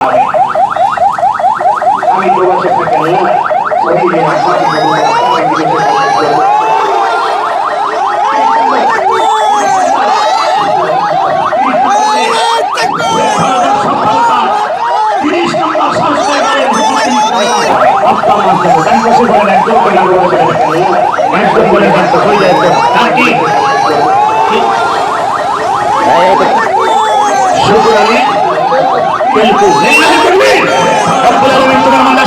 আমি প্রবাসে থাকি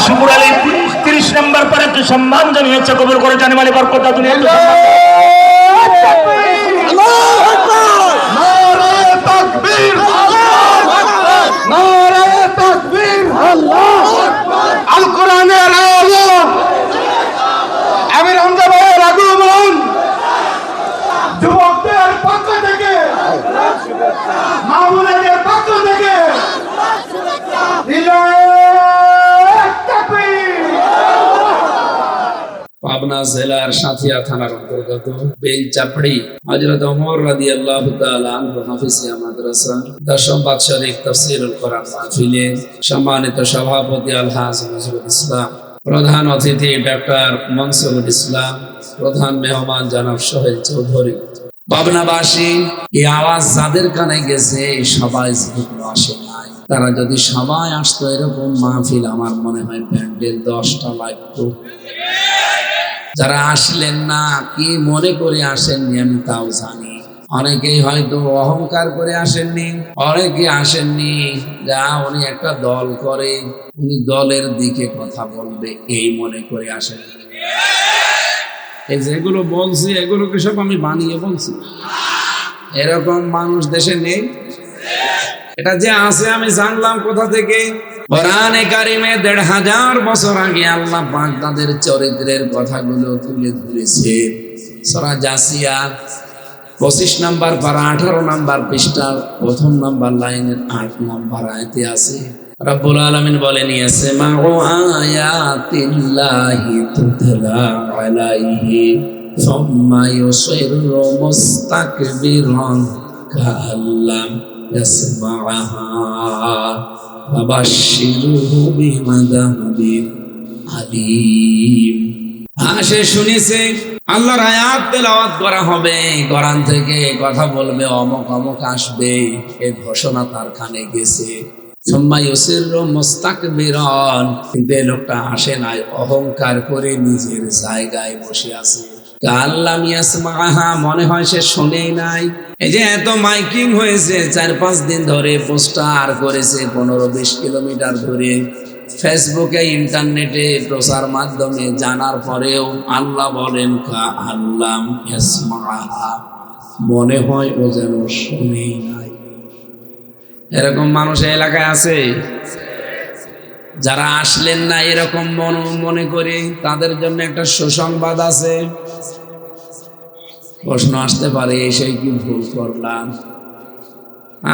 শুকুর আলী 30 নম্বর পরে একটু সম্মান জানিয়েছে কবুল করে জানি মালি বরকত দুনিয়া আল কোরআনের আলো আমির হামজা ভাইয়ের আগমন যুবকদের পক্ষ থেকে মামুনের পক্ষ থেকে পাবনা জেলার সাথিয়া থানার অন্তর্গত বেলচাপড়ি হযরত ওমর রাদিয়াল্লাহু তাআলা আনহু হাফিজিয়া মাদ্রাসা দশম বাৎসরিক তাফসীরুল কোরআন মাহফিলে সম্মানিত সভাপতি আলহাজ নজরুল ইসলাম, প্রধান অতিথি ডক্টর মনসুরুল ইসলাম, প্রধান মেহমান জনাব সোহেল চৌধুরী। পাবনাবাসী এই আওয়াজ যাদের কানে গেছে সবাই যেহেতু আসে নাই, তারা যদি সবাই আসতো এরকম মাহফিল আমার মনে হয় প্যান্ডেল 10টা লাগতো। যারা আসলেন না কি মনে করে আসেননি আমি তাও জানি। অনেকেই হয়তো অহংকার করে আসেননি, অনেকে আসেননি যা উনি একটা দল করে, উনি দলের দিকে কথা বলবে এই মনে করে আসেন। এই যেগুলো বলছি এগুলোকে সব আমি বানিয়ে বলছি, এরকম মানুষ দেশে নেই। এটা যে আছে আমি জানলাম কোথা থেকে। কোরআনে কারিমে ১৫০০ বছর আগে আল্লাহ পাক তাদের চরিত্রের কথাগুলো তুলে ধরেছে। সূরা জাসিয়া 25 নম্বর পারা 18 নম্বর পৃষ্ঠার ১ম নম্বর লাইনের ৮ নম্বর আয়াতে আছে রব্বুল আলামিন বলেন ইয়াসমাউ আয়াতিল্লাহি তুতলা আলাইহি সুম্মা ইউসিরু মুস্তাকবিরান কাআল্লাম ইয়াসমাআহা ফাবাশশিরহু বিআযাবিন আলীম। সে শুনেছে আল্লাহর আয়াত তেলাওয়াত করা হবে, কোরআন থেকে কথা বলবে, অমুক অমুক আসবে, এই ঘোষণা তার কানে গেছে। সুম্মা ইউসিরু মুস্তাকবিরান, কিন্তু এই লোকটা আসে নাই, অহংকার করে নিজের জায়গায় বসে আছে। কাআল্লাম ইয়াসমাআহা, মনে হয় সে শুনেই নাই। এই যে এত মাইকিং হয়েছে, 4-5 দিন ধরে পোস্টার করেছে 15-20 কিলোমিটার ধরে, ফেসবুকে ইন্টারনেটে প্রচার মাধ্যমে জানার পরেও আল্লাহ বলেন কাআল্লাম ইয়াসমাআহা, মনে হয় ও যেন শুনেই নাই। এরকম মানুষ এলাকায় আছে যারা আসলেন না এরকম মনে করে, তাদের জন্য একটা সুসংবাদ আছে। প্রশ্ন আসতে পারে এসে কি ভুল করলাম?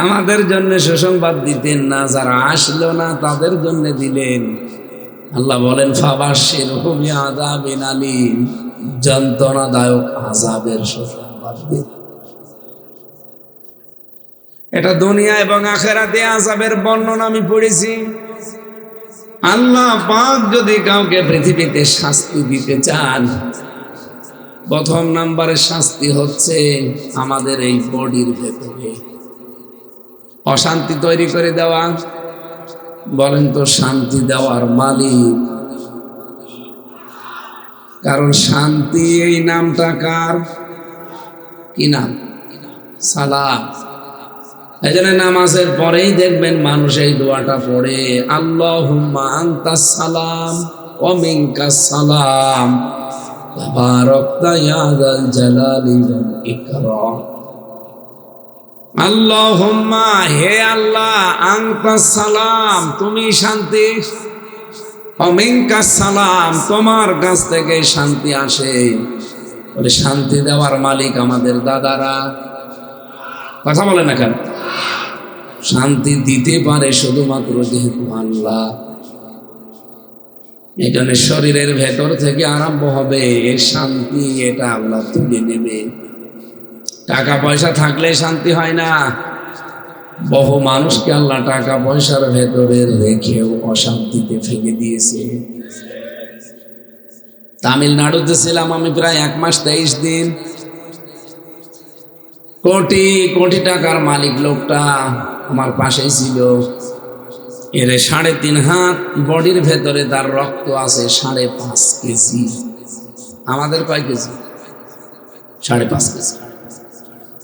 আমাদের জন্য সুসংবাদ দিতেন না, যারা আসলো না তাদের জন্য দিলেন। আল্লাহ বলেন ফাবাশশিরহু বিআযাবিন আলীম, যন্ত্রণাদায়ক আযাবের সুসংবাদ দিন। এটা দুনিয়া এবং আখিরাতে আযাবের বর্ণনা আমি পড়েছি। আল্লাহ পাক যদি কাউকে পৃথিবীতে শাস্তি দিতে চান, প্রথম নাম্বারের শাস্তি হচ্ছে আমাদের এই বডির ভেতরে অশান্তি তৈরি করে দেওয়া। বলেন তো শান্তি দেওয়ার মালিক? কারণ শান্তি এই নামটা কার? কি নাম? সালাম। এই জন্য নামাজের পরেই দেখবেন মানুষ এই দোয়াটা পড়ে, আল্লাহুম্মা আনতাস সালাম ওয়া মিনকাস সালাম তাবারাকতা ইয়া যাল জালালি ওয়াল ইকরাম। আল্লাহুম্মা, হে আল্লাহ, আনতাস সালাম, তুমি শান্তি, ওয়া মিনকাস সালাম, তোমার কাছ থেকে শান্তি আসে। বলে শান্তি দেওয়ার মালিক আমাদের দাদারা? কথা বলে না কেন? শান্তি দিতে পারে শুধুমাত্র যেহেতু আল্লাহ। এখানে শরীরের ভেতর থেকে আরম্ভ হবে এই শান্তি, এটা আল্লাহ তুলে নেবে। টাকা পয়সা থাকলে শান্তি হয় না, বহু মানুষকে আল্লাহ টাকা পয়সার ভেতরে রেখেও অশান্তিতে ফেলে দিয়েছে। তামিলনাড়ুতে ছিলাম আমি প্রায় 1 মাস 23 দিন। কোটি কোটি টাকার মালিক লোকটা আমার পাশেই ছিল। এর 3.5 হাত বডির ভেতরে তার রক্ত আছে 5.5 কেজি। আমাদের কয় কেজি? 5.5 কেজি।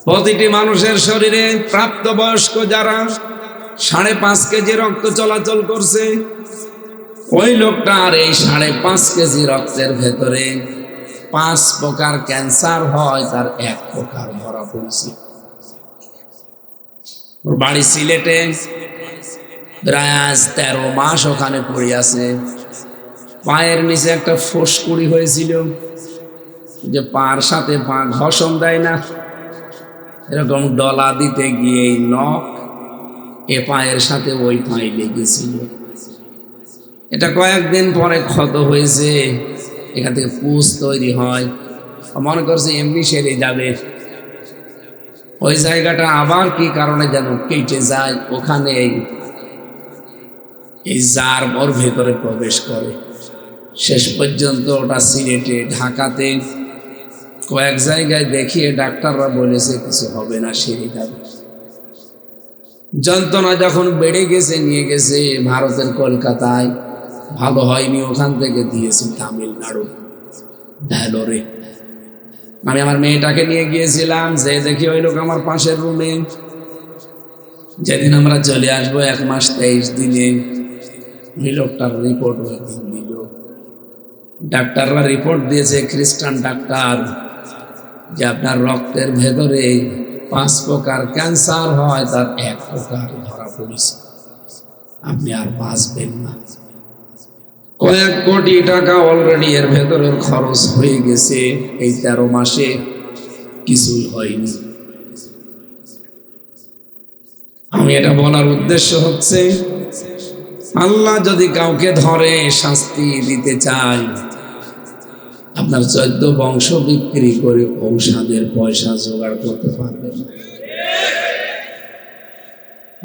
প্রতিটি মানুষের শরীরে প্রাপ্তবয়স্ক যারা 5.5 কেজি রক্ত চলাচল করছে, ওই লোকটার এই 5.5 কেজি রক্তের ভেতরে 5 প্রকার ক্যান্সার হয়, তার 1 প্রকার ধরা পড়ছে। ওর বাড়ি সিলেটে, প্রায় 13 মাস ওখানে পড়ে আছে। পায়ের নিচে একটা ফুসকুড়ি হয়েছিল, যে পার সাথে পা ঘষণ দেয় না, এরকম ডলা দিতে গিয়ে এই নখ এ পায়ের সাথে ওই পায়ে লেগেছিল। এটা কয়েকদিন পরে ক্ষত হয়েছে, এখান থেকে পুষ তৈরি হয়, মনে করছে এমনি সেরে যাবে। ওই জায়গাটা আবার কি কারণে যেন কেটে যায়, ওখানে এই জার ওর ভেতরে প্রবেশ করে। শেষ পর্যন্ত ওটা সিলেটে, ঢাকাতে কয়েক জায়গায় দেখিয়ে ডাক্তাররা বলেছে কিছু হবে না, সেরে যাবে। যন্ত্রণা যখন বেড়ে গেছে, নিয়ে গেছে ভারতের কলকাতায়, ভালো হয়নি, ওখান থেকে দিয়েছি তামিলনাড়ু ভ্যালোরে। আমি আমার মেয়েটাকে নিয়ে গিয়েছিলাম, যে দেখি ওই লোক আমার পাশের রুমে। যেদিন আমরা চলে আসবো 1 মাস 23 দিনে, ওই লোকটার রিপোর্ট দিল। ডাক্তাররা রিপোর্ট দিয়েছে, খ্রিস্টান ডাক্তার, যে আপনার রক্তের ভেতরে 5 প্রকার ক্যান্সার হয়, তার 1 প্রকার ধরা পড়েছে, আপনি আর বাঁচবেন না। কয়েক কোটি টাকা অলরেডি এর ভেতরের খরচ হয়ে গেছে। এই 13 মাসে কিছুই হয়নি। আমি এটা বলার উদ্দেশ্য হচ্ছে, আল্লাহ যদি কাউকে ধরে শাস্তি দিতে চায়, আপনার 14 বংশ বিক্রি করে ঔষধের পয়সা জোগাড় করতে পারবেন না।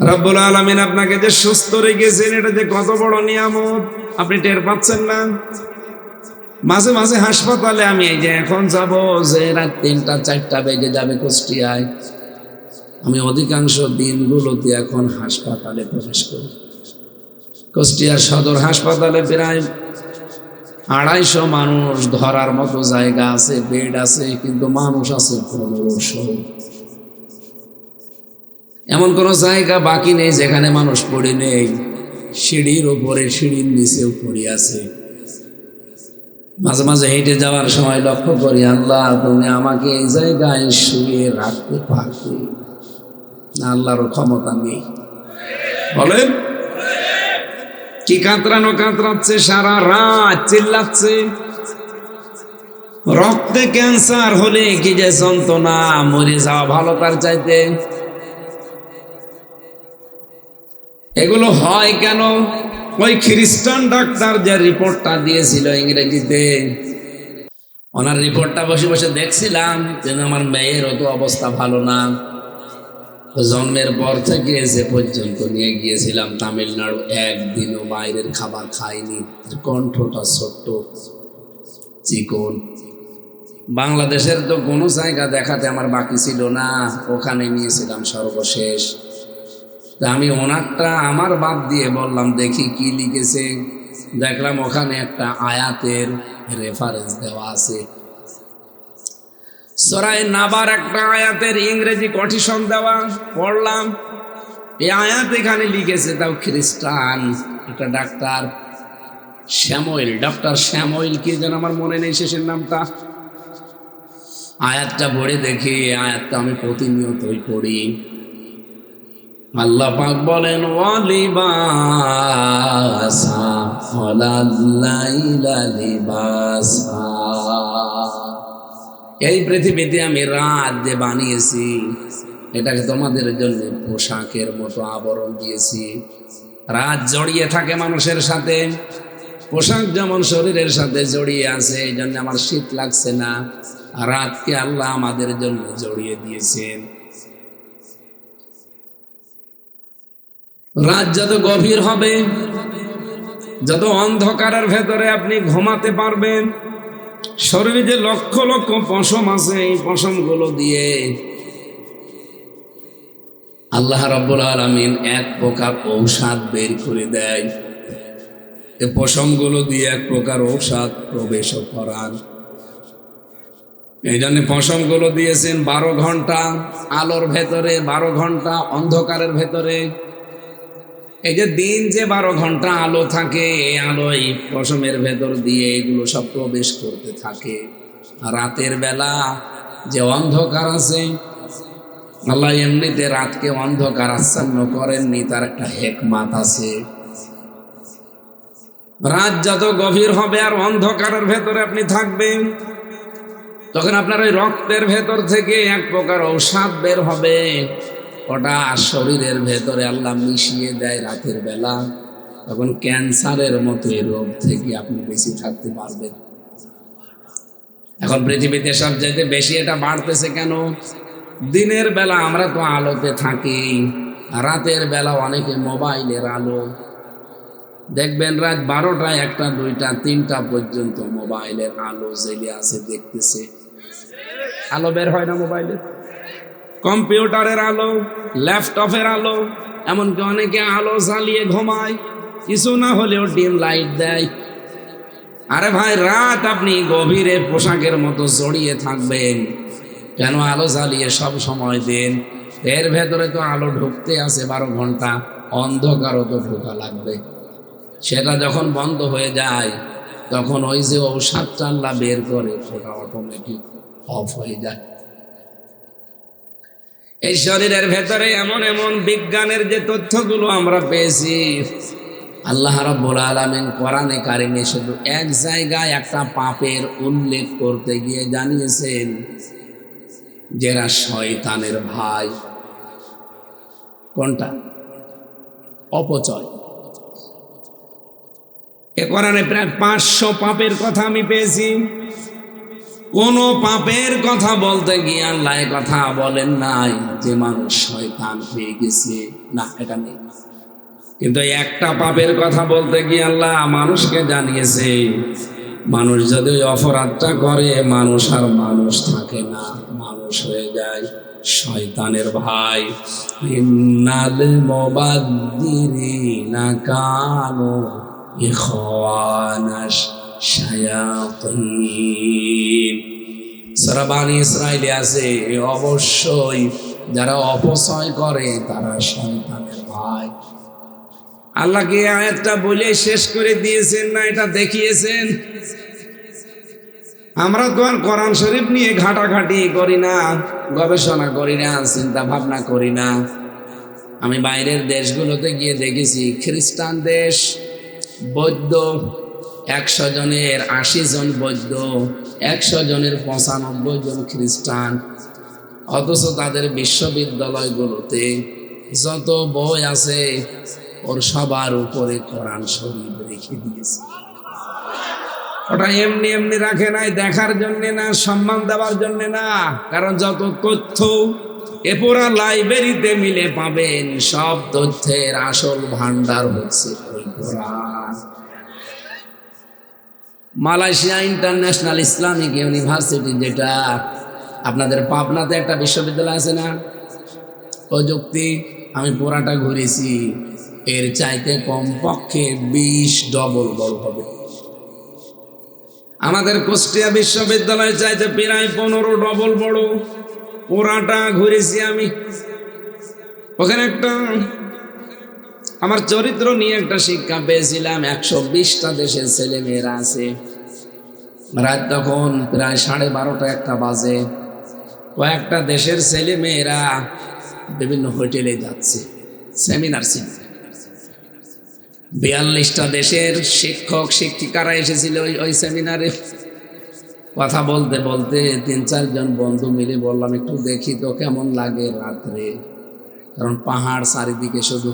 রব্বুল আলামিন আপনাকে যে সুস্থ রেখেছেন, এটা যে কত বড় নিয়ামত আপনি টের পাচ্ছেন না। মাঝে মাঝে হাসপাতালে আমি এই যে এখন যাব, যে রাত 3টা 4টা বেজে যাবে কুষ্টিয়ায়, আমি অধিকাংশ দিনগুলোতে এখন হাসপাতালে প্রবেশ করি। কুষ্টিয়ার সদর হাসপাতালে প্রায় 250 মানুষ ধরার মতো জায়গা আছে, বেড আছে, কিন্তু মানুষ আছে 1500। এমন কোন জায়গা বাকি নেই যেখানে মানুষ পড়ে নেই। সিঁড়ির উপরে, সিঁড়ির নিচেও পড়ে আছে। মাঝে মাঝে হেঁটে যাওয়ার সময় লক্ষ্য করি, আল্লাহ তুমি আমাকে এই জায়গায় শুয়ে রাখতে পারবে না? আল্লাহর ক্ষমতা নেই। বলেন কি কাতরানো কাতরাচ্ছে, সারা রাত চিল্লাচ্ছে। রক্তে ক্যান্সার হলে কি যে যন্ত্রণা, মরে যাওয়া ভালো তার চাইতে। এগুলো হয় কেন? ওই খ্রিস্টান ডাক্তার যে রিপোর্টটা দিয়েছিল ইংরেজিতে, ওনার রিপোর্টটা বসে বসে দেখছিলাম, যেন আমার মেয়েরও তো অবস্থা ভালো না। জন্মের পর থেকে যে পর্যন্ত নিয়ে গিয়েছিলাম তামিলনাড়ু, একদিনও বাইরের খাবার খাইনি। কণ্ঠটা ছোট্ট, চিকন। বাংলাদেশের তো কোনো জায়গা দেখাতে আমার বাকি ছিল না, ওখানে নিয়েছিলাম সর্বশেষ। আমি ওনারটা আমার বাদ দিয়ে বললাম দেখি কি লিখেছে। দেখলাম ওখানে একটা আয়াতের রেফারেন্স দেওয়া আছে, সূরা নাবার একটা আয়াতের ইংরেজি কোটেশন দেওয়া। পড়লাম, এই আয়াত এখানে লিখেছে, তাও খ্রিস্টান একটা ডাক্তার, শ্যামল, ডক্টর শ্যামল কি যেন আমার মনে নেই শেষের নামটা। আয়াতটা পড়ে দেখি, আয়াতটা আমি প্রতিনিয়তই পড়ি। আল্লাহ পাক বলেন, ওয়ালিবাসা ওয়ালাল্লাইলা লিবাসা। এই পৃথিবীতে আমি রাত যে বানিয়েছি, এটাকে তোমাদের জন্য পোশাকের মতো আবরণ দিয়েছি। রাত জড়িয়ে থাকে মানুষের সাথে, পোশাক যেমন শরীরের সাথে জড়িয়ে আছে, এই জন্য আমার শীত লাগছে না। রাতকে আল্লাহ আমাদের জন্য জড়িয়ে দিয়েছেন। রাত যত গভীর হবে, যত অন্ধকারের ভেতরে আপনি ঘুমাতে পারবেন, শরীরে যে লক্ষ লক্ষ পশম আছে, এই পশমগুলো দিয়ে আল্লাহ রাব্বুল আলামিন এক প্রকার ঔষধ বের করে দেয়। এই পশমগুলো দিয়ে এক প্রকার ঔষধ প্রবেশ করান। এই জন্য পশমগুলো দিয়েছেন 12 ঘন্টা আলোর ভেতরে, 12 ঘন্টা অন্ধকারের ভেতরে। এই যে দিন যে 12 ঘন্টা আলো থাকে, এই আলো এই পশমের ভেতর দিয়ে এগুলো সব প্রবেশ করতে থাকে। আর রাতের বেলা যে অন্ধকার আছে, আল্লাহ এমনিতে রাতকে অন্ধকার আচ্ছন্ন করেননি, তার একটা হিকমত আছে। রাত যত গভীর হবে আর অন্ধকারের ভেতরে আপনি থাকবেন, তখন আপনার ওই রক্তের ভেতর থেকে এক প্রকার ঔষধ বের হবে। ওটা শরীরের ভেতরে আল্লাহ মিশিয়ে দেয় রাতের বেলা। তখন ক্যান্সারের মতো এই রোগ থেকে আপনি বেশি থাকতে পারবেন। এখন পৃথিবীতে সবচাইতে বেশি এটা বাড়তেছে কেন? দিনের বেলা আমরা তো আলোতে থাকি, রাতের বেলা অনেকে মোবাইলের আলো। দেখবেন রাত 12টা, 1টা, 2টা, 3টা পর্যন্ত মোবাইলের আলো জ্বেলে আছে, দেখতেছে। আলো বের হয় না মোবাইলে, কম্পিউটারের আলো, ল্যাপটপের আলো, এমনকি অনেকে আলো জ্বালিয়ে ঘুমায়, কিছু না হলেও ডিম লাইট দেয়। আরে ভাই, রাত আপনি গভীরে পোশাকের মতো জড়িয়ে থাকবেন কেন? আলো জ্বালিয়ে সব সময় দেন। এর ভেতরে তো আলো ঢুকতে আছে 12 ঘন্টা, অন্ধকারও তো ঢোকা লাগবে। সেটা যখন বন্ধ হয়ে যায়, তখন ওই যে ঔষধটা আল্লাহ বের করে, সেটা অটোমেটিক অফ হয়ে যায়। এই শরীরের ভেতরে এমন এমন বিজ্ঞানের যে তথ্যগুলো আমরা পেয়েছি, আল্লাহ রাব্বুল আলামিন কোরআনে কারিমে শুধু এক জায়গায় একটা পাপের উল্লেখ করতে গিয়ে জানিয়েছেন, যেটা শয়তানের ভাই। কোনটা? অপচয়। এ কোরআনে প্রায় 500 পাপের কথা আমি পেয়েছি। কোন পাপের কথা বলতে গিয়ে আল্লাহ কথা বলেন নাই যে মানুষ শয়তান হয়ে গেছে, না, এটা নেই। কিন্তু একটা পাপের কথা বলতে গিয়ে আল্লাহ মানুষকে জানিয়েছে, মানুষ যদি ওই অপরাধটা করে, মানুষ আর মানুষ থাকে না, মানুষ হয়ে যায় শয়তানের ভাই। ইন্নাল মুবাদ্দিরিনা কানু ইখওয়ানাশ শায়াতিন। সূরা বনী ইসরাঈলে আছে, অবশ্যই যারা অপচয় করে তারা শয়তানের ভাই। আল্লাহ কি আয়াতটা বলে শেষ করে দিয়েছেন না, এটা দেখিয়েছেন? আমরা তো আর কোরআন শরীফ নিয়ে ঘাটাঘাটি করি না, গবেষণা করি না, চিন্তা ভাবনা করি না। আমি বাইরের দেশগুলোতে গিয়ে দেখেছি, খ্রিস্টান দেশ, বৌদ্ধ 100 জনের 80 জন বৌদ্ধ, 100 জনের 95 জন খ্রিস্টান। অথচ তাদের বিশ্ববিদ্যালয়গুলোতে যত বই আছে, ওর সবার উপরে কোরআন শরীফ রেখে দিয়েছে। ওটা এমনি এমনি রাখে নাই, দেখার জন্য না, সম্মান দেওয়ার জন্য না। কারণ যত তথ্য এ পুরা লাইব্রেরিতে মিলে পাবেন, সব তথ্যের আসল ভান্ডার হচ্ছে ওই কোরআন। মালয়েশিয়া ইন্টারন্যাশনাল ইসলামিক ইউনিভার্সিটি, যেটা আপনাদের পাবনাতে একটা বিশ্ববিদ্যালয় আছে না, প্রযুক্তি, আমি পুরাটা ঘুরেছি, এর চাইতে কমপক্ষে 20 ডবল বড় হবে। আমাদের কুষ্টিয়া বিশ্ববিদ্যালয় চাইতে প্রায় 15 ডবল বড়। পুরাটা ঘুরেছি আমি। ওখানে একটা আমার চরিত্র নিয়ে একটা শিক্ষা পেয়েছিলাম। 120টা দেশের ছেলে মেয়েরা আছে। রাত তখন প্রায় 12:30 1টা বাজে। কয়েকটা দেশের ছেলে মেয়েরা বিভিন্ন হোটেলে যাচ্ছে, সেমিনার ছিল। 42টা দেশের শিক্ষক শিক্ষিকারা এসেছিল ওই সেমিনারে। কথা বলতে বলতে 3-4 জন বন্ধু মিলে বললাম, একটু দেখি তো কেমন লাগে রাত্রে, কারণ পাহাড় চারিদিকে শুধু।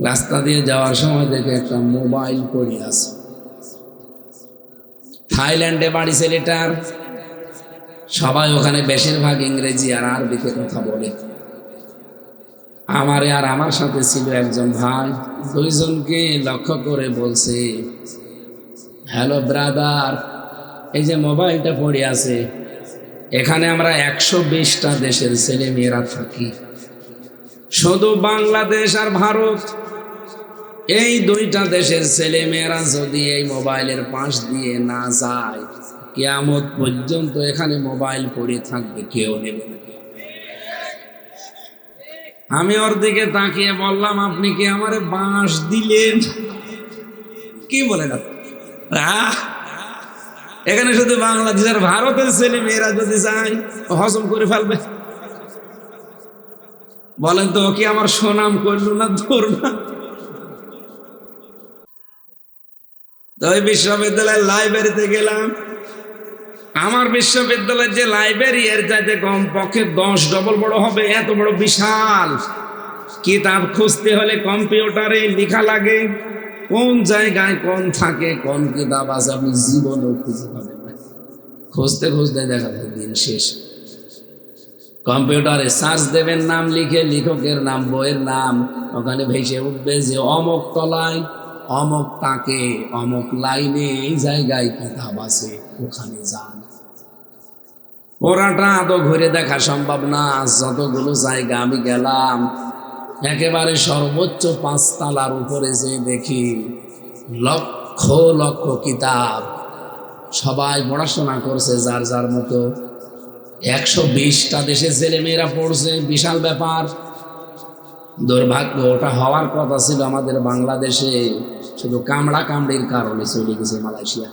রাস্তা দিয়ে যাওয়ার সময় দেখে একটা মোবাইল পড়ে আছে। থাইল্যান্ডে বাড়ি ছেলেটার। সবাই ওখানে বেশিরভাগ ইংরেজি আর আরবিতে কথা বলে। আমারে আর আমার সাথে ছিল একজন ভাই, দুইজনকে লক্ষ্য করে বলছে, হ্যালো ব্রাদার, এই যে মোবাইলটা পড়ে আছে, এখানে আমরা 120টা দেশের ছেলে মেয়েরা থাকি, শুধু বাংলাদেশ আর ভারত, এই দুইটা দেশের ছেলে মেয়েরা যদি এই মোবাইলের পাশ দিয়ে না যায়, কিয়ামত পর্যন্ত এখানে মোবাইল পড়ে থাকবে, কেউ নেবে না। আমি ওর দিকে তাকিয়ে বললাম, আপনি কি আমারে বাঁশ দিলেন? কি বলেন আপনি? এখানে শুধু বাংলাদেশের ভারতের ছেলে মেয়েরা যদি যায় হজম করে ফেলবে। বলেন তো, কি আমার সুনাম করলো না ধরবা? তো ওই বিশ্ববিদ্যালয়ের লাইব্রেরিতে গেলাম। আমার বিশ্ববিদ্যালয়ের যে লাইব্রেরি, এর চাইতে কম পক্ষে 10 ডবল বড় হবে, এত বড় বিশাল। কিতাব খুঁজতে হলে কম্পিউটারে লেখা লাগে, কোন জায়গায় কোন থাকে, কোন কিতাব আছে, আপনি জীবনেও খুঁজে পাবেন না। খুঁজতে খুঁজতে দেখা যায় দিন শেষ। কম্পিউটারে সার্চ দেবেন, নাম লিখে, লেখকের নাম, বইয়ের নাম, ওখানে ভেসে উঠবে যে অমুক তলায়, অমুক তাকে, অমুক লাইনে এই জায়গায় কিতাব আছে, ওখানে যান। পুরাটা তো ঘুরে দেখা সম্ভব না। যতগুলো জায়গা আমি গেলাম, একেবারে সর্বোচ্চ 5 তলার উপরে যে দেখি লক্ষ লক্ষ কিতাব, সবাই পড়াশোনা করছে যার যার মতো। 120টা দেশের ছেলে মেয়েরা পড়ছে, বিশাল ব্যাপার। দুর্ভাগ্য, ওটা হওয়ার কথা ছিল আমাদের বাংলাদেশে, শুধু কামড়া কামড়ির কারণে চলে গেছে মালয়েশিয়া।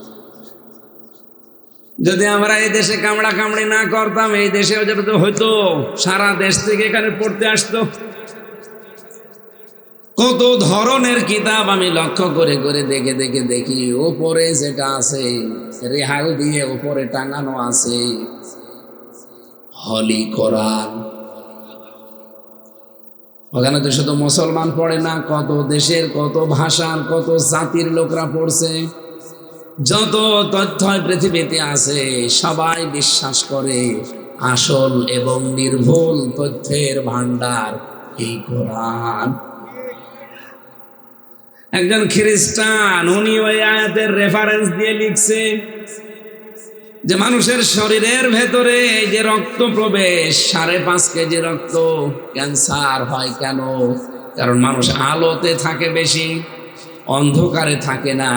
যদি আমরা এই দেশে কামড়া কামড়ি না করতাম, এই দেশে হয়তো সারা দেশ থেকে এখানে পড়তে আসতো। কত ধরনের কিতাব আমি লক্ষ্য করে করে দেখে দেখে দেখি, ওপরে যেটা আছে রেহাল দিয়ে ওপরে টাঙানো আছে হলি কোরআন। ওখানে তো শুধু মুসলমান পড়ে না, কত দেশের, কত ভাষার, কত জাতির লোকরা পড়ছে। যত তথ্য পৃথিবীতে আছে, সবাই বিশ্বাস করে আসল এবং নির্ভুল তথ্যের ভান্ডার এই কোরআন। একজন খ্রিস্টান, উনি ওই আয়াতের রেফারেন্স দিয়ে লিখছে যে মানুষের শরীরের ভেতরে এই যে রক্ত প্রবেশ, 5.5 কেজি রক্ত, ক্যান্সার হয় কেন? কারণ মানুষ আলোতে থাকে বেশি, অন্ধকারে থাকে না।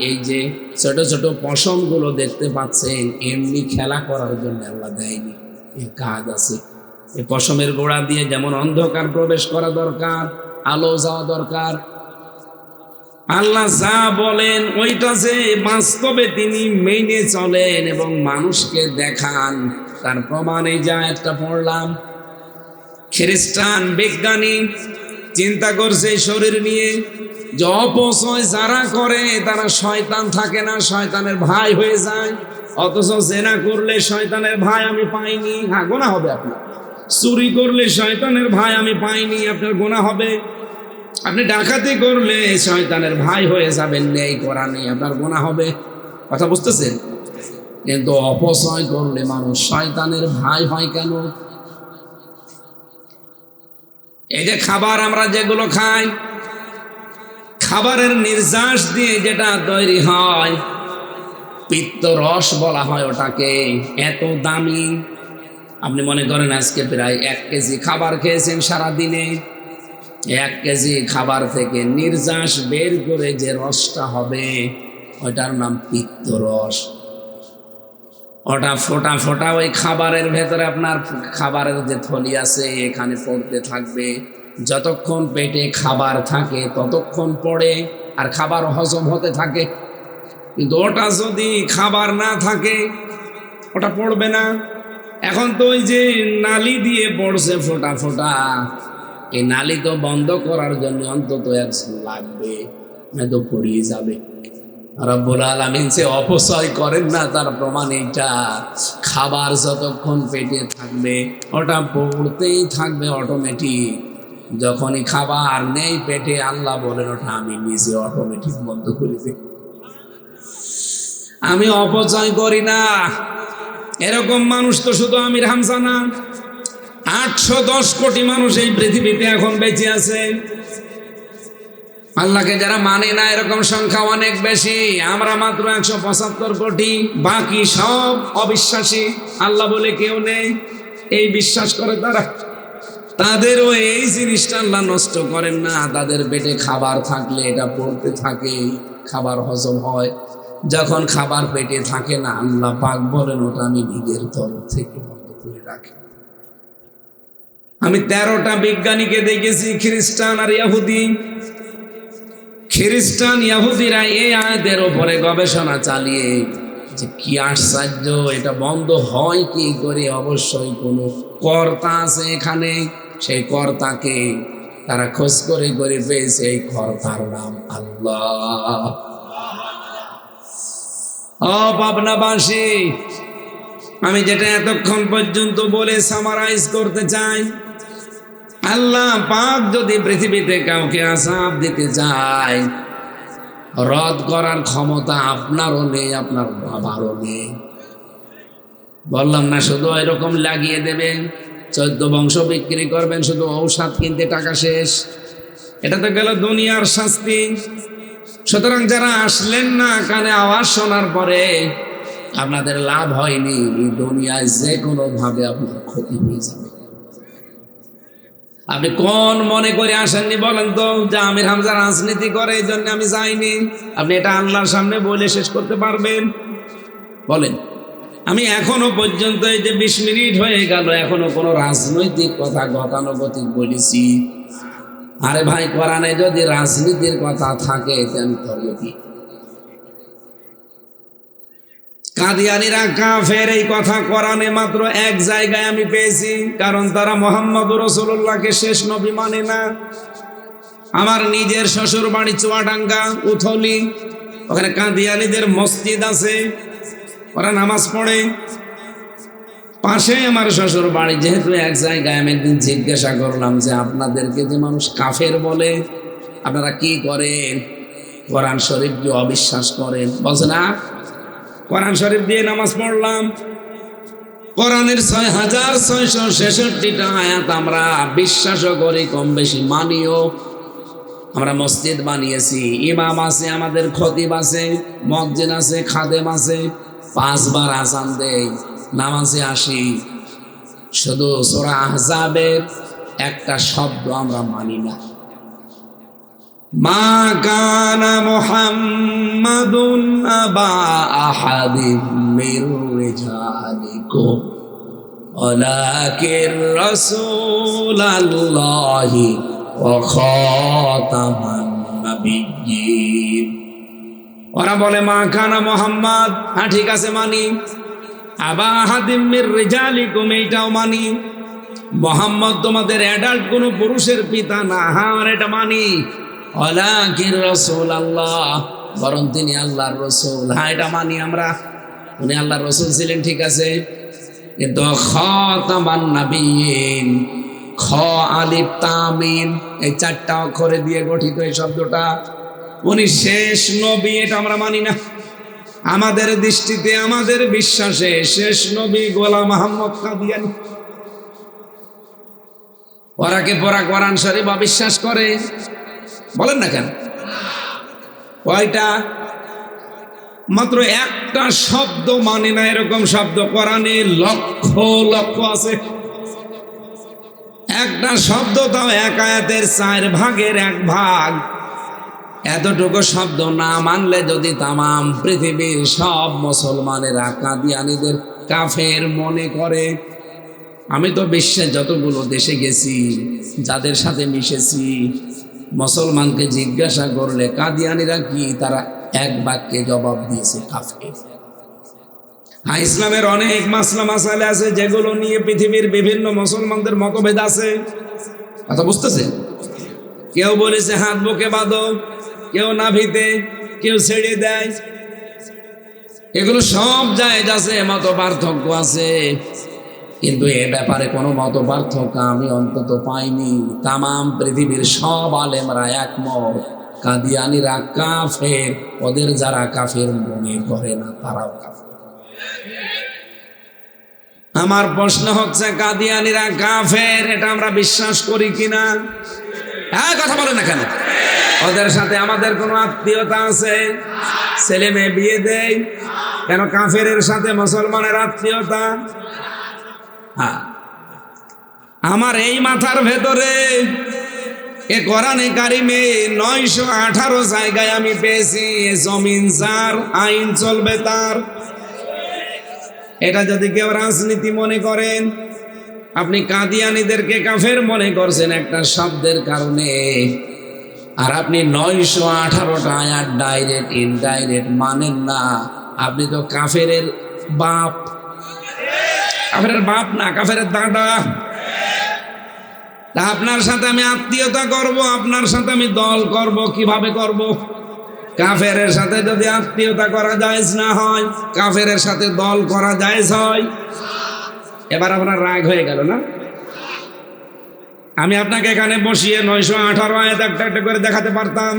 এই যে ছোট ছোট পশমগুলো দেখতে পাচ্ছেন, এমনি খেলা করার জন্য আল্লাহ দেয়নি, এর কাজ আছে। এই পশমের গোড়া দিয়ে যেমন অন্ধকার প্রবেশ করা দরকার, আলো যাওয়া দরকার, আল্লাহ যা বলেন ওইটা যে বাস্তবে তিনি মেনে চলেন এবং মানুষকে দেখান, তার প্রমাণ এই যে আয়াতটা পড়লাম। খ্রিস্টান বিজ্ঞানী চিন্তা করছে শরীর নিয়ে, যে অপচয় যারা করে তারা শয়তান থাকে না, শয়তানের ভাই হয়ে যায়। অথচ জেনা করলে শয়তানের ভাই আমি পাইনি, হ্যাঁ গোনা হবে আপনার। চুরি করলে শয়তানের ভাই আমি পাইনি, আপনার গোনা হবে। আপনি ডাকাতি করলে শয়তানের ভাই হয়ে যাবেন, ন্যায় করা নেই, আপনার গোনা হবে। কথা বুঝতেছেন? কিন্তু অপচয় করলে মানুষ শয়তানের ভাই হয় কেন? এই যে খাবার আমরা যেগুলো খাই, খাবারের নির্যাস দিয়ে যেটা তৈরি হয়, পিত্ত রস বলা হয় ওটাকে, এত দামি। আপনি মনে করেন আজকে প্রায় 1 কেজি খাবার খেয়েছেন সারাদিনে, 1 কেজি খাবার থেকে নির্যাস বের করে যে রসটা হবে, ওটার নাম পিত্ত রস। ওটা ফোটা ফোটা ওই খাবারের ভেতরে, আপনার খাবারের যে থলি আছে এখানে পড়তে থাকবে। যতক্ষণ পেটে খাবার থাকে ততক্ষণ পড়ে, আর খাবার হজম হতে থাকে। কিন্তু ওটা যদি খাবার না থাকে, ওটা পড়বে না। এখন তো ওই যে নালি দিয়ে পড়ছে ফোটা ফোটা, এই নালি তো বন্ধ করার জন্য অন্তত 1 লাগবে, নয়তো পড়িয়ে যাবে। রব্বুল আলামিন যে অপচয় করেন না, তার প্রমাণ এইটা। খাবার যতক্ষণ পেটে থাকবে ওটা পড়তেই থাকবে অটোমেটিক। যখনই খাবার নেই পেটে, আল্লাহ বলেন ওটা আমি নিজে অটোমেটিক বন্ধ করে দিই। আমি অপচয় করি না। এরকম মানুষ তো শুধু আমির হামজা না, 810 কোটি মানুষ এই পৃথিবীতে এখন বেঁচে আছে। আল্লাহকে যারা মানে না এরকম সংখ্যা অনেক বেশি। আমরা মাত্র 175 কোটি, বাকি সব অবিশ্বাসী। আল্লাহ বলে কেউ নেই, এই বিশ্বাস করে তারা। তাদেরও এই জিনিসটা আল্লাহ নষ্ট করেন না। তাদের পেটে খাবার থাকলে এটা পড়তে থাকে, খাবার হজম হয়। যখন খাবার পেটে থাকে না, আল্লাহ পাক বলেন ওটা আমি নিজের তরফ থেকে বন্ধ করে রাখি। আমি 13টা বিজ্ঞানীকে দেখেছি, খ্রিস্টান আর ইহুদি। খ্রিস্টান ইহুদিরা এই আয়াতের উপরে গবেষণা চালিয়ে যে কি আশ্চর্য, এটা বন্ধ হয় কি করে। অবশ্যই কোনো কর্তা আছে এখানে, সেই কর্তাকে তারা খোঁজ করে করে পেয়েছে। এই কর্তার নাম আল্লাহ। পাবনাবাসী, আমি যেটা এতক্ষণ পর্যন্ত বলে সামারাইজ করতে চাই, আল্লাহ পাক যদি পৃথিবীতে কাউকে আযাব দিতে চায়, রদ করার ক্ষমতা আপনারও নেই, আপনার বাবারও নেই। বললাম না শুধু এরকম লাগিয়ে দেবেন, 14 বংশ বিক্রি করবেন, শুধু ঔষধ কিনতে টাকা শেষ। এটা তো গেল দুনিয়ার শাস্তি। সুতরাং যারা আসলেন না, কানে আওয়াজ শোনার পরে আপনাদের লাভ হয়নি, দুনিয়ায় যে কোনো ভাবে আপনার ক্ষতি হয়ে যাবে। আপনি কোন মনে করে আসেননি বলেন তো, যে আমির হামজা রাজনীতি করে এই জন্য আমি যাইনি? আপনি এটা আল্লাহর সামনে বলে শেষ করতে পারবেন? বলেন। আমি এখনো পর্যন্ত, এই যে 20 মিনিট হয়ে গেল, এখনো কোনো রাজনৈতিক কথা গতানুগতিক বলেছি? আরে ভাই, কোরআনে যদি রাজনীতির কথা থাকে আমি করবো কি? কাদিয়ানীরা কাফের, এই কথা কোরআনে মাত্র এক জায়গায় আমি পেয়েছি। কারণ তারা মুহাম্মদুর রাসূলুল্লাহকে শেষ নবী মানে না। আমার নিজের শ্বশুর বাড়ি চুয়াডাঙ্গা, উথলি, ওখানে কাদিয়ানীদের মসজিদ আছে, ওরা নামাজ পড়ে। পাশে আমার শ্বশুর বাড়ি। যেহেতু এক জায়গায়, আমি একদিন জিজ্ঞাসা করলাম যে আপনাদেরকে যে মানুষ কাফের বলে, আপনারা কি করেন? কোরআন শরীফ কি অবিশ্বাস করেন? বলছে না, কোরআন শরীফ দিয়ে নামাজ পড়লাম। কোরআনের 6666টা আয়াত আমরা বিশ্বাসও করি, কম বেশি মানিও। আমরা মসজিদ বানিয়েছি, ইমাম আছে, আমাদের খতিব আছে, মুয়াজ্জিন আছে, খাদেম আছে, 5 বার আযান দেই, নামাজে আসি। শুধু সূরা আহজাবের একটা শব্দ আমরা মানি না। মা কানা মুহাম্মাদুন আবা আহাদিম মির রিজালিকুম ওয়ালাকির রাসূলুল্লাহি ওয়া খাতামান নাবিয়্যিন। ওরা বলে মা কানা মুহাম্মদ, হ্যাঁ ঠিক আছে মানি। আবা আহাদিম মির রিজালিকুম, এইটাও মানি। মুহাম্মদ তোমাদের অ্যাডাল্ট কোনো পুরুষের পিতা না, হ্যাঁ এটা মানি। ওয়ালাকির রাসূলুল্লাহ, বরং তিনি আল্লাহর রাসূল, হ্যাঁ এটা মানি আমরা। উনি আল্লাহর রাসূল ছিলেন, ঠিক আছে, কিন্তু খাতামান নাবিয়্যিন, খ আলিফ তামিম, এই 4টা অক্ষরে দিয়ে গঠিত এই শব্দটা। উনি শেষ নবী, এটা আমরা মানি না। আমাদের দৃষ্টিতে, আমাদের বিশ্বাসে শেষ নবী গোলাম মুহাম্মদ কাদিয়ানী। ওরা কে পড়া কোরআন শরীফ অবিশ্বাস করে? বলেন না কেন? কয়টা? মাত্র একটা শব্দ মানে না, এরকম শব্দ কোরআনে লক্ষ লক্ষ আছে। একটা শব্দ তাও এক আয়াতের 4 ভাগের 1 ভাগ। এতটুকু শব্দ না মানলে যদি তামাম পৃথিবীর সব মুসলমানেরা কাদিয়ানীদের কাফের মনে করে। আমি তো বিশ্বের যতগুলো দেশে গেছি, যাদের সাথে মিশেছি, মুসলমানকে জিজ্ঞাসা করলে কাদিয়ানীরা কি, তারা এক বাক্যে জবাব দিয়েছে কাফের। হ্যাঁ, ইসলামের অনেক মাসলা মাসাইল আছে যেগুলো নিয়ে পৃথিবীর বিভিন্ন মুসলমানদের মতভেদ আছে। কথা বুঝতেছে? কেউ বলেছে হাত বুকে বাঁধো, কেউ নাভিতে, কেউ ছেড়ে দেয়। এগুলো সব জায়েজ আছে, মত পার্থক্য আছে, কিন্তু এ ব্যাপারে কোনো মত পার্থক্য আমি অন্তত পাইনি। তামাম পৃথিবীর সব আলেমরা একমত, কাদিয়ানীরা কাফের। ওদের যারা কাফের মনে করে না, তারাও কাফের। আমার প্রশ্ন হচ্ছে, কাদিয়ানীরা কাফের এটা আমরা বিশ্বাস করি কিনা? হ্যাঁ, কথা বলেন না কেন? ওদের সাথে আমাদের কোনো আত্মীয়তা আছে? ছেলে মেয়ে বিয়ে দেয় কেন? কাফেরের সাথে মুসলমানের আত্মীয়তা? হ্যাঁ, আমার এই মাথার ভেতরে এ কোরআনে কারিমে 918 জায়গায় আমি পেয়েছি জমিন যার, আইন চলবে তার। এটা যদি কেউ রাজনীতি মনে করেন, আপনি কাদিয়ানীদেরকে কাফের মনে করছেন একটা শব্দের কারণে, আর আপনি 918টা আয়াত ডাইরেক্ট ইনডাইরেক্ট মানেন না। আপনি তো কাফেরের বাপ। কাফেরের বাপ না, কাফেরের দাদা। তা আপনার সাথে আমি আত্মীয়তা করব, আপনার সাথে আমি দল করব, কিভাবে করব? কাফেরের সাথে যদি আত্মীয়তা করা জায়েজ না হয়, কাফেরের সাথে দল করা জায়েজ হয়। এবার আপনার রাগ হয়ে গেল না? আমি আপনাকে এখানে বসিয়ে 918 আয়াত একটা একটা করে দেখাতে পারতাম।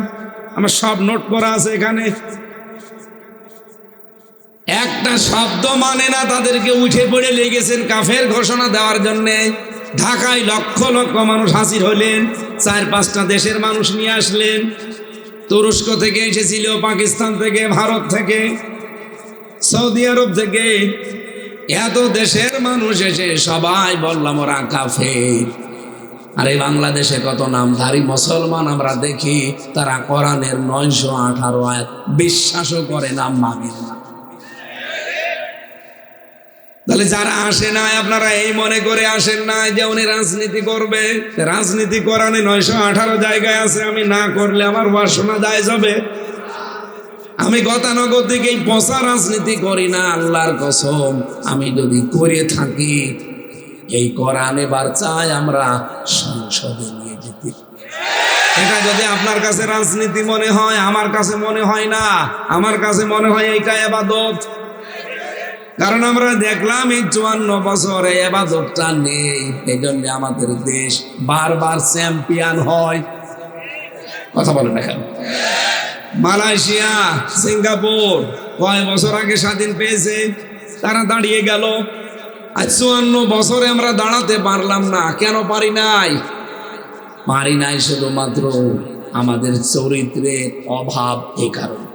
আমার সব নোট করা আছে এখানে। একটা শব্দ মানে না, তাদেরকে উঠে পড়ে লেগেছেন কাফের ঘোষণা দেওয়ার জন্যে। ঢাকায় লক্ষ লক্ষ মানুষ হাজির হলেন, 4-5টা দেশের মানুষ নিয়ে আসলেন। তুরস্ক থেকে এসেছিল, পাকিস্তান থেকে, ভারত থেকে, সৌদি আরব থেকে, এত দেশের মানুষ এসে সবাই বললাম ওরা কাফের। আর এই বাংলাদেশে কত নামধারী মুসলমান আমরা দেখি, তারা কোরআনের 918 আয়াত বিশ্বাসও করে না, মানে না। তাহলে যারা আসে না, আপনারা এই মনে করে আসেন না যে উনি রাজনীতি করবে। রাজনীতি কোরআনে 918 জায়গায় আছে, আমি না করলে আমার ওয়াজ শোনা যায় যাবে? আমি গতানুগতিক এই পচা রাজনীতি করি না, আল্লাহর কসম। আমি যদি করে থাকি, এই কোরআন এবার চাই আমরা সংসদে নিয়ে যেতে। এটা যদি আপনার কাছে রাজনীতি মনে হয়, আমার কাছে মনে হয় না। আমার কাছে মনে হয় এইটা ইবাদত। কারণ আমরা দেখলাম এই 54 বছরে ইবাদতটা নেই, এই জন্য আমাদের দেশ বারবার চ্যাম্পিয়ন হয়। কথা বলেন না কেন? মালয়েশিয়া, সিঙ্গাপুর কয় বছর আগে স্বাধীন পেয়েছে, তারা দাঁড়িয়ে গেল। আজ 54 বছরে আমরা দাঁড়াতে পারলাম না। কেন পারি নাই? পারি নাই শুধুমাত্র আমাদের চরিত্রের অভাব। এই কারণে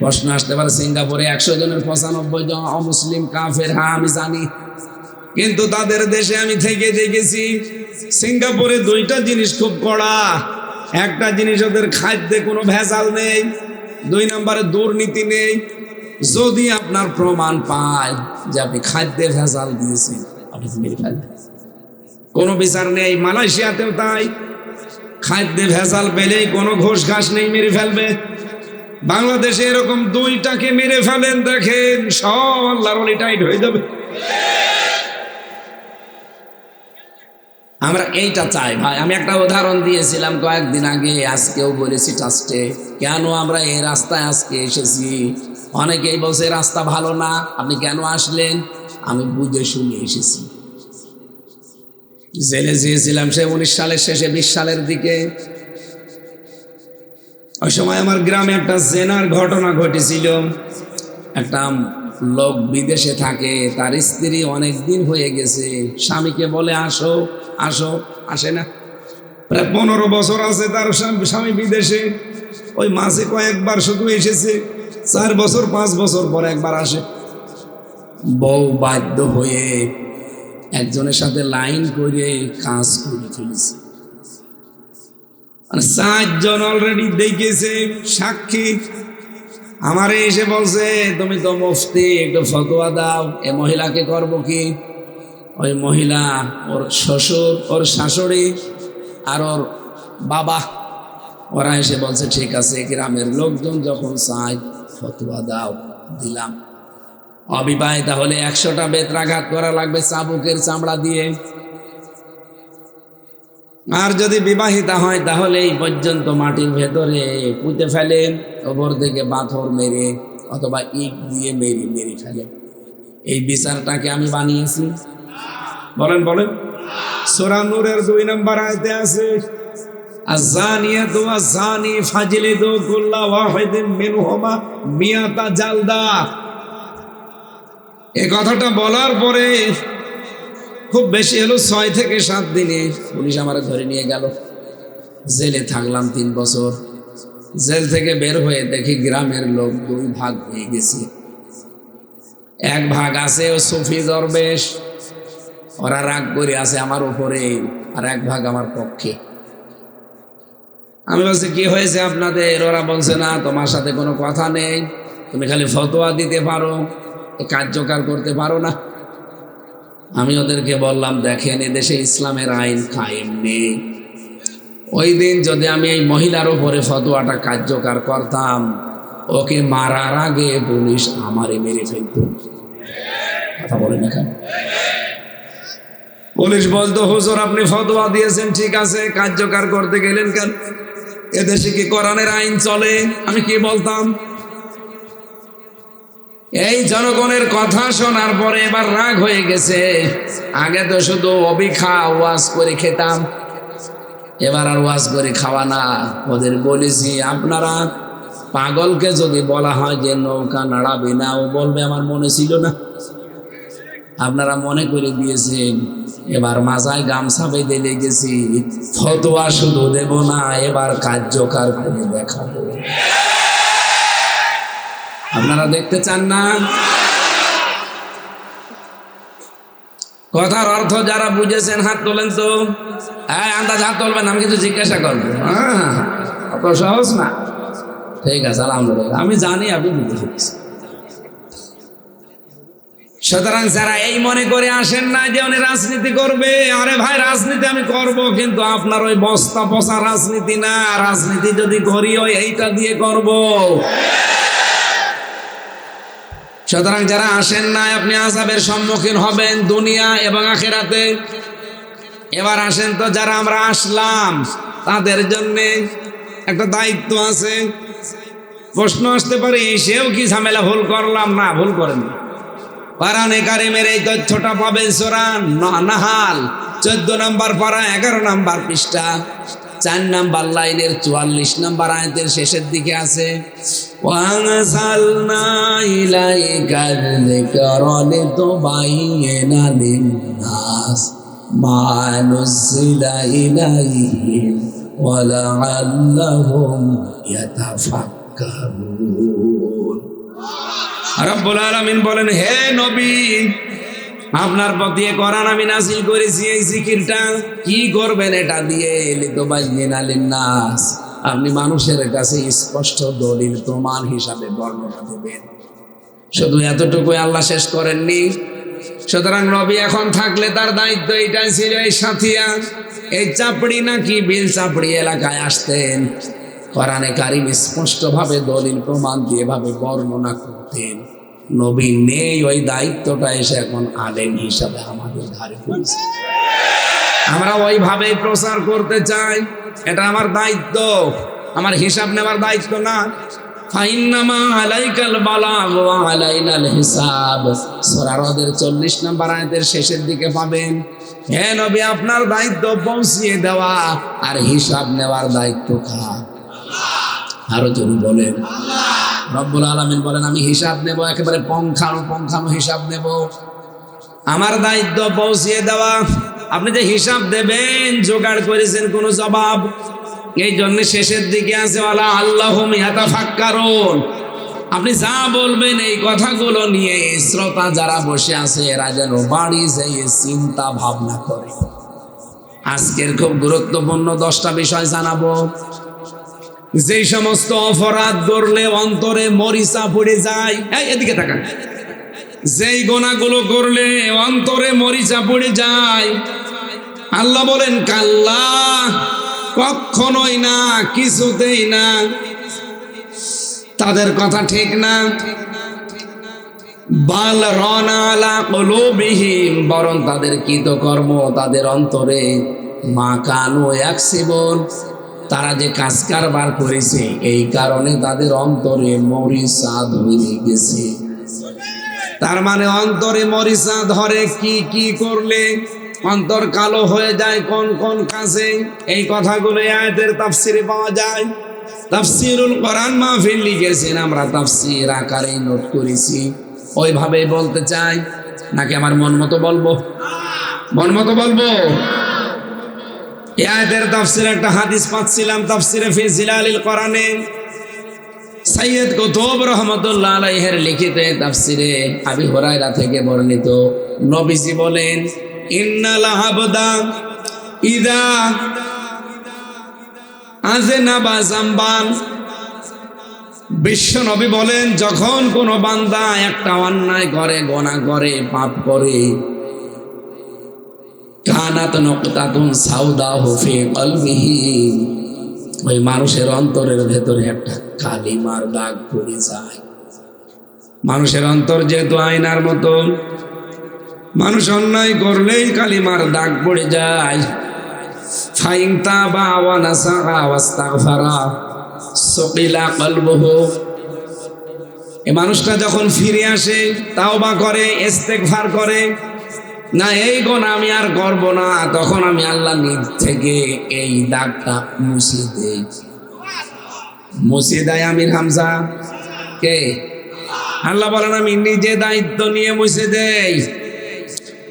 প্রশ্ন আসতে পারে, সিঙ্গাপুরে 100 জনের 95 জন অমুসলিম কাফের। হ্যাঁ, আমি জানি, কিন্তু তাদের দেশে আমি থেকে দেখেছি সিঙ্গাপুরে 2টা জিনিস খুব কড়া। একটা জিনিস, ওদের খাদ্যে কোনো ভেজাল নেই। 2 নম্বরে দুর্নীতি নেই। যদি আপনার প্রমাণ পায় যে আপনি খাদ্যে ভেজাল দিয়েছেন, আপনি মেরে ফেলবেন, কোনো বিচার নেই। মালয়েশিয়াতেও তাই, খাদ্যে ভেজাল পেলেই কোনো ঘোষ ঘাস নেই, মেরে ফেলবে। বাংলাদেশে এরকম 2টাকে মেরে ফেলেন, দেখেন সব আল্লাহর ওলি টাইট হয়ে যাবে। আমরা এইটা চাই ভাই। আমি একটা উদাহরণ দিয়েছিলাম কয়েকদিন আগে, আজকেও বলেছি ট্রাস্টে, কেন আমরা এই রাস্তায় আজকে এসেছি। অনেকেই বলছে রাস্তা ভালো না, আপনি কেন আসলেন? আমি বুঝে শুনে এসেছি। জেলে যেয়েছিলাম সে 19 সালের শেষে, 20 সালের দিকে। ওই সময় আমার গ্রামে একটা জেনার ঘটনা ঘটেছিল। একটা লোক বিদেশে থাকে, তার স্ত্রী অনেক দিন হয়ে গেছে, স্বামীকে বলে আসো আসো, আসে না। প্রায় 15 বছর আছে তার স্বামী বিদেশে। ওই মাসে কয়েকবার শুধু এসেছে, 4 বছর 5 বছর পর একবার আসে। বউ বাধ্য হয়ে একজনের সাথে লাইন করে কাজ করে ফেলেছে। 4 জন অলরেডি দেখেছে, সাক্ষী। আমারে এসে বলছে, তুমি তো মুফতি, একটু ফতোয়া দাও, এ মহিলাকে করব কি? ওই মহিলা, ওর শ্বশুর, ওর শাশুড়ি আর ওর বাবা, ওরা এসে বলছে ঠিক আছে, গ্রামের লোকজন যখন চায় ফতোয়া দাও, দিলাম। অবিবাহিতা হলে 100টা বেত্রাঘাত করা লাগবে চাবুকের চামড়া দিয়ে। আর যদি বিবাহিতা হয় তাহলে এই পর্যন্ত মাটির ভেতরে পুঁতে ফেলেন, ওপর থেকে পাথর মেরে অথবা ইট দিয়ে মেরে ফেলেন। এই বিচারটাকে আমি বানিয়েছি। বলেন বলেন। সূরা নূরের 2 নম্বর আয়াতে আছে, আয-যানিয়াতু ওয়াজ-যানি ফাজলিদু কুল্লা ওয়াহিদিন মিনহুমা মিয়াতা জালদা। এই কথাটা বলার পরে খুব বেশি হলো 6 থেকে 7 দিনে পুলিশ আমার ধরে নিয়ে গেল। জেলে থাকলাম 3 বছর। জেল থেকে বের হয়ে দেখি গ্রামের লোক 2 ভাগ হয়ে গেছে। এক ভাগ আছে ও সুফি দরবেশ, ওরা রাগ করে আছে আমার উপরে, আর এক ভাগ আমার পক্ষে। আমি বলছি কি হয়েছে আপনাদের? ওরা বলছে না, তোমার সাথে কোনো কথা নেই, তুমি খালি ফতোয়া দিতে পারো, কার্যকর করতে পারো না। আমি ওদেরকে বললাম, দেখেন এদেশে ইসলামের আইন কায়েম নেই। ওই দিন যদি আমি এই মহিলার উপরে ফতোয়াটা কার্যকর করতাম, ওকে মারার আগে পুলিশ আমারে মেরে ফেলত। কথা বলেন না কেন? পুলিশ বলতো, হুজুর আপনি ফতোয়া দিয়েছেন ঠিক আছে, কার্যকর করতে গেলেন কেন? এদেশে কি কোরআনের আইন চলে? আমি কি বলতাম? এই জনগণের কথা শোনার পরে এবার রাগ হয়ে গেছে। আগে তো শুধু অবিখা ওয়াজ করে খেতাম, এবার আর ওয়াজ করে খাওয়া না। ওদের বলেছি, আপনারা পাগলকে যদি বলা হয় যে নৌকা নাড়াবে না, ও বলবে আমার মনে ছিল না। আপনারা মনে করে দিয়েছেন, এবার মাজায় গামছা বেঁধে লেগেছি। ফতোয়া শুধু দেব না, এবার কার্যকর করে দেখাবো। আপনারা দেখতে চান না? কথার অর্থ যারা বুঝেছেন হাত তোলেন তো। হ্যাঁ, আন্দাজ হাত তুলবেন, আমি কিছু জিজ্ঞাসা করবো। হ্যাঁ, অত সহজ না। ঠিক আছে, আলহামদুলিল্লাহ, আমি জানি আপনি বুঝে ফেলছেন। সুতরাং যারা এই মনে করে আসেন না যে উনি রাজনীতি করবে, আরে ভাই রাজনীতি আমি করব, কিন্তু আপনার ওই বস্তা পচা রাজনীতি না। রাজনীতি যদি করি ওই এইটা দিয়ে করব। সুতরাং যারা আসেন না, আপনি আযাবের সম্মুখীন হবেন দুনিয়া এবং আখিরাতে। এবার আসেন তো, যারা আমরা আসলাম তাদের জন্য একটা দায়িত্ব আছে। প্রশ্ন আসতে পারে, সেও কি ঝামেলা ভুল করলাম? না, ভুল করেন। কোরআনে কারিমের এই তথ্যটা পাবেন সূরা নাহাল 14 নম্বর পারা 11 নম্বর পৃষ্ঠা 4 নম্বর লাইনের 44 নম্বর আয়াতের শেষের দিকে আছে, ওয়ানসালনা ইলাইকাল যিকরা লিতুবাইয়িনা লিন-নাস মা নুযিলা ইলাইহিম ওয়া লাআল্লাহুম ইয়াতাফাক্কারুন। রব্বুল আলামিন বলেন, হে নবী, আপনার প্রতি কোরআন আমি নাযিল করেছি। এই জিকিরটা কি করবেন? এটা দিয়ে লিতুবাইয়িনা লিন-নাস, আপনি মানুষের কাছে স্পষ্ট দলিল প্রমাণ হিসাবে বর্ণনা দেবেন। শুধু এতটুকুই আল্লাহ শেষ করেননি। সুতরাং নবী এখন থাকলে তার দায়িত্ব এটাই ছিল। এই সাথিয়া, এই চাপড়ি নাকি বিল চাপড়ি এলাকায় আসতেন, কোরআনে কারিম স্পষ্টভাবে দলিল প্রমাণ দিয়ে এভাবে বর্ণনা করতেন। নবী নেই, ওই দায়িত্বটা এসে এখন আলেম হিসাবে আমাদের ঘাড়ে পড়েছে। আমরা ওইভাবেই প্রচার করতে চাই, এটা আমার দায়িত্ব, আমার হিসাব নেওয়ার দায়িত্ব না। ফাইন্নামা আলাইকাল বালাগ ওয়া আলাইনাল হিসাব, সূরা রদের 40 নম্বর আয়াতের শেষের দিকে পাবেন। হে নবী, আপনার দায়িত্ব পৌঁছিয়ে দেওয়া, আর হিসাব নেওয়ার দায়িত্ব কার? আরো যদি বলেন, রব্বুল আলামিন বলেন, আমি হিসাব নেব, একেবারে পঙ্খানো হিসাব নেব। আমার দায়িত্ব পৌঁছিয়ে দেওয়া। আপনি যে হিসাব দেবেন, জোগাড় করেছেন কোনো জবাব? এই জন্য শেষের দিকে আছে ওয়ালা আল্লাহুম ইয়াতাফাক্কারুন। আপনি যা বলবেন এই কথাগুলো নিয়ে শ্রোতা যারা বসে আছে এরা যেন বাড়ি যেয়ে চিন্তা ভাবনা করে। আজকের খুব গুরুত্বপূর্ণ 10টা বিষয় জানাবো। যেই সমস্ত অপরাধ করলে অন্তরে মরিচা পড়ে যায়, এদিকে তাকান, যেই গুনাহগুলো করলে অন্তরে মরিচা পড়ে যায়, আল্লাহ বলেন কাল্লা, কখনোই না, কিছুতেই না, তাদের কথা ঠিক না। বাল রানা আলা কুলুবিহিম, বরং তাদের কৃতকর্ম তাদের অন্তরে মা কানু ইয়াকসিবুন, তারা যে কাজ কারবার করেছে এই কারণে তাদের অন্তরে মরিচা ধরে গেছে। তার মানে অন্তরে মরিচা ধরে কি কি করলে অন্তর কালো হয়ে যায়, কোন কোন কাজে? এই কথাগুলো আয়াতের তাফসিরে পাওয়া যায়। তাফসিরুল কোরআন মাহফিল লিখেছেন, আমরা তাফসির আকারে নোট করেছি। ওইভাবেই বলতে চাই নাকি আমার মন মতো বলবো? মন মতো বলবো। এই আয়াতের তাফসিরে একটা হাদিস পাচ্ছিলাম, তাফসিরে ফি জিলালিল কোরআনে সৈয়দ কুতুব রহমাতুল্লাহ আলাইহির লিখিত তাফসিরে আবি হুরায়রা থেকে বর্ণিত, নবীজি বলেন, ইন্নাল আবদা ইদা আযনাবা যামবান, বিশ্ব নবী বলেন, যখন কোন বান্দা একটা অন্যায় করে, গুনাহ করে, পাপ করে, কানাত নুকতাতুন সাউদাহু ফি কলবিহি, ওই মানুষের অন্তরের ভেতরে একটা কালিমার দাগ পড়ে যায়। মানুষের অন্তর যেহেতু আয়নার মতো, মানুষ অন্যায় করলেই কালিমার দাগ পড়ে যায়। ফাইন তাবা ওয়া নাসাআ ওয়াস্তাগফারা সুকিলা কলবুহু, এই মানুষটা যখন ফিরে আসে, তাওবা করে, ইস্তেগফার করে, না এই গুনাহ আমি আর করব না, তখন আমি আল্লাহ নিজ থেকে এই দাগটা মুছে দেই। মুছে দেয় আমির হামজা কে? আল্লাহ বলেন, আমি নিজে দায়িত্ব নিয়ে মুছে দেই।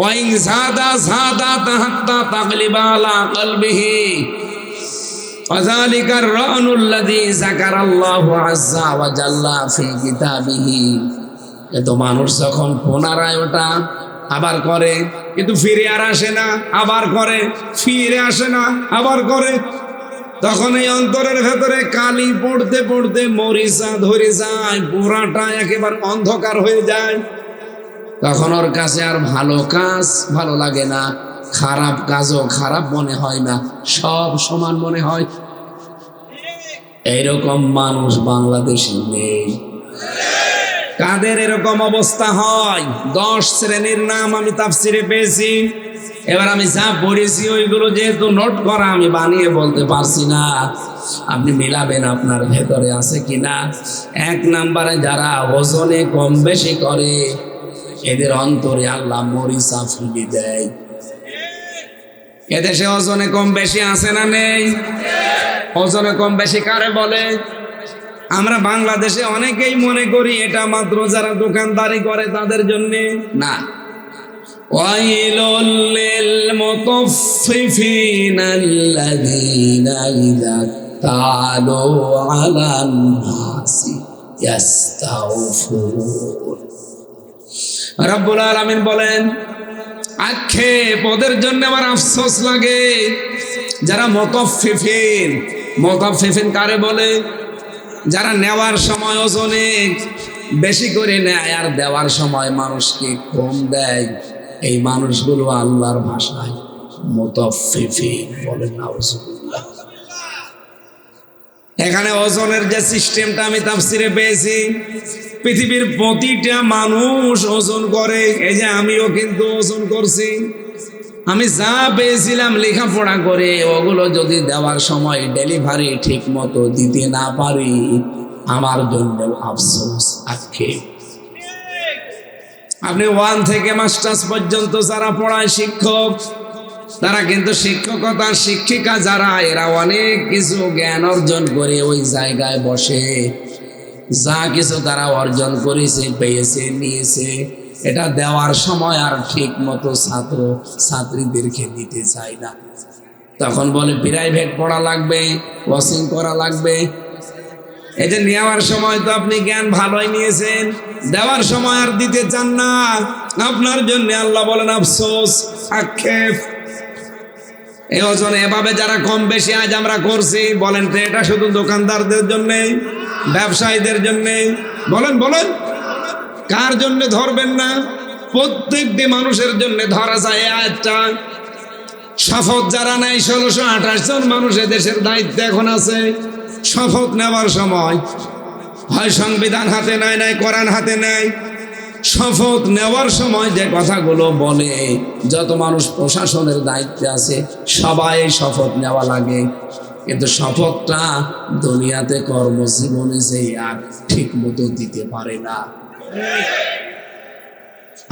ওয়াইন সাদা সাদা তাহাত্তা তাগলিবা আলা কলবিহি ফাযালিকা আর-রানুল্লাযী যাকারাল্লাহু আযজা ওয়া জাল্লা ফি কিতাবিহি। এত মানুষ যখন পুনরায় ওটা আবার করে, কিন্তু ফিরে আর আসে না, আবার করে, ফিরে আসে না, আবার করে, তখন এই অন্তরের ভেতরে কালি পড়তে পড়তে মরিচা ধরে যায়, পুরাটা একেবারে অন্ধকার হয়ে যায়। তখন ওর কাছে আর ভালো কাজ ভালো লাগে না, খারাপ কাজও খারাপ মনে হয় না, সব সমান মনে হয়। এইরকম মানুষ বাংলাদেশে নেই। কাদের এরকম অবস্থা হয়? 10 শ্রেণীর নাম আমি তাফসিরে পেয়েছি। এবার আমি যা পড়েছি ওইগুলো যেহেতু নোট করা, আমি বানিয়ে বলতে পারছি না, আপনি মিলাবেন আপনার ভেতরে আছে কিনা। 1 নম্বরে যারা ওজনে কম বেশি করে, এদের অন্তরে আল্লাহ মরিচা ফেলে দেয়। এদেশে ওজনে কম বেশি আছে না নেই? ওজনে কম বেশি কারে বলে? আমরা বাংলাদেশে অনেকেই মনে করি এটা মাত্র যারা দোকানদারি করে তাদের জন্য, না। ওয়াইলুল লিল মুতাফফিফিনা আল্লাযীনা ইযা তালু আলান নাসি ইস্তাউফুন। রব্বুল আলামিন বলেন, আক্ষেপ ওদের জন্য আমার আফসোস লাগে যারা মুতাফফিফিন। মুতাফফিফিন কারে বলে? যারা নেওয়ার সময় ওজনে বেশি করে নেয় আর দেওয়ার সময় মানুষকে কম দেয়, এই মানুষগুলো আল্লাহর ভাষায় মুতাফফিফিন বলেন। নাউজুবিল্লাহ। এখানে ওজনের যে সিস্টেমটা আমি তাফসিরে পেয়েছি, পৃথিবীর প্রতিটা মানুষ ওজন করে। এই যে আমিও কিন্তু ওজন করছি। আমি যা পেয়েছিলাম লেখাপড়া করে, ওগুলো যদি দেওয়ার সময় ডেলিভারি ঠিক মতো দিতে না পারি, আমার জন্য আফসোস, আক্ষেপ। আপনি 1 থেকে মাস্টার্স পর্যন্ত যারা পড়ায় শিক্ষক, তারা কিন্তু শিক্ষকতা, শিক্ষিকা যারা, এরা অনেক কিছু জ্ঞান অর্জন করে ওই জায়গায় বসে। যা কিছু তারা অর্জন করেছে, পেয়েছে, নিয়েছে, এটা দেওয়ার সময় আর ঠিক মতো ছাত্র ছাত্রীদেরকে দিতে চায় না। তখন বলে প্রাইভেট পড়া লাগবে, কোচিং করা লাগবে। এই যে নেওয়ার সময় তো আপনি জ্ঞান ভালোই নিয়েছেন, দেওয়ার সময় আর দিতে চান না, আপনার জন্য আল্লাহ বলেন আফসোস, আক্ষেপ। এই ওজনে এভাবে যারা কম বেশি আজ আমরা করছি, বলেন তো এটা শুধু দোকানদারদের জন্য, ব্যবসায়ীদের জন্য? বলেন বলেন, কার জন্য ধরবেন না? প্রত্যেকটি মানুষের জন্য ধরা যায়। আয়াতটা শপথ যারা নেয়, 1628 জন মানুষ দেশের দায়িত্ব এখন আছে। শপথ নেওয়ার সময় হয় সংবিধান হাতে নেয়, নাই কোরআন হাতে নেয়। শপথ নেওয়ার সময় যে কথাগুলো বলে, যত মানুষ প্রশাসনের দায়িত্বে আছে সবাই শপথ নেওয়া লাগে, কিন্তু শপথটা দুনিয়াতে কর্মজীবনে যে আর ঠিক মতো দিতে পারে না।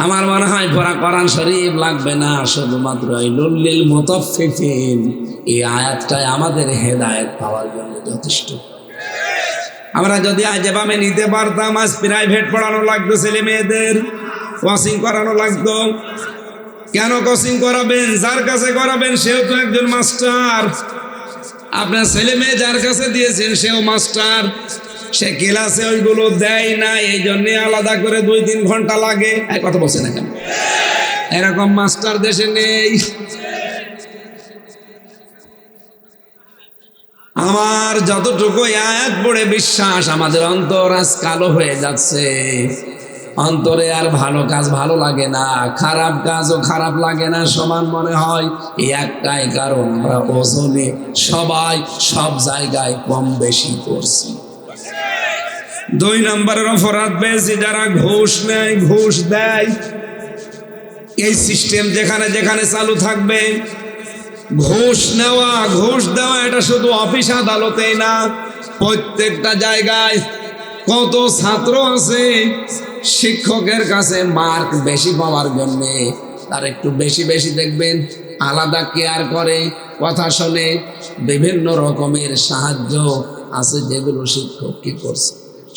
আমার মনে হয় পড়া কোরআন শরীফ লাগবে না, শুধুমাত্র ওয়াইলুল লিল মুতাফফিফিন এই আয়াতটাই আমাদের হেদায়েত পাওয়ার জন্য যথেষ্ট। আমরা যদি আজেভাবে নিতে পারতাম, আজ প্রাইভেট পড়ানো লাগতো, ছেলে মেয়েদের কোচিং করানো লাগতো। কেন কোচিং করাবেন? যার কাছে করাবেন সেও তো একজন মাস্টার। আপনার ছেলে মেয়ে যার কাছে দিয়েছেন সেও মাস্টার, সে ক্লাসে ওইগুলো দেয় না, এই জন্য আলাদা করে 2-3 ঘন্টা লাগে। এক কথা বলছে না কেন? এরকম মাস্টার দেশে নেই। আমার যতটুকু আয়াত পড়ে বিশ্বাস, আমাদের অন্তর আজ কালো হয়ে যাচ্ছে। অন্তরে আর ভালো কাজ ভালো লাগে না, খারাপ কাজও খারাপ লাগে না, সমান মনে হয়। এই একটাই কারণ, আমরা ওজনে সবাই সব জায়গায় কম বেশি করছি। 2 নম্বরের অপরাধ পেয়েছি যারা ঘুষ নেয়, ঘুষ দেয়। এই সিস্টেম যেখানে যেখানে চালু থাকবে, ঘুষ নেওয়া ঘুষ দেওয়া, এটা শুধু অফিস আদালতেই না, প্রত্যেকটা জায়গায়। কত ছাত্র আছে শিক্ষকের কাছে মার্ক বেশি পাওয়ার জন্যে তার একটু বেশি বেশি দেখবেন আলাদা কেয়ার করে, কথা শোনে, বিভিন্ন রকমের সাহায্য আছে যেগুলো শিক্ষক কি করছে।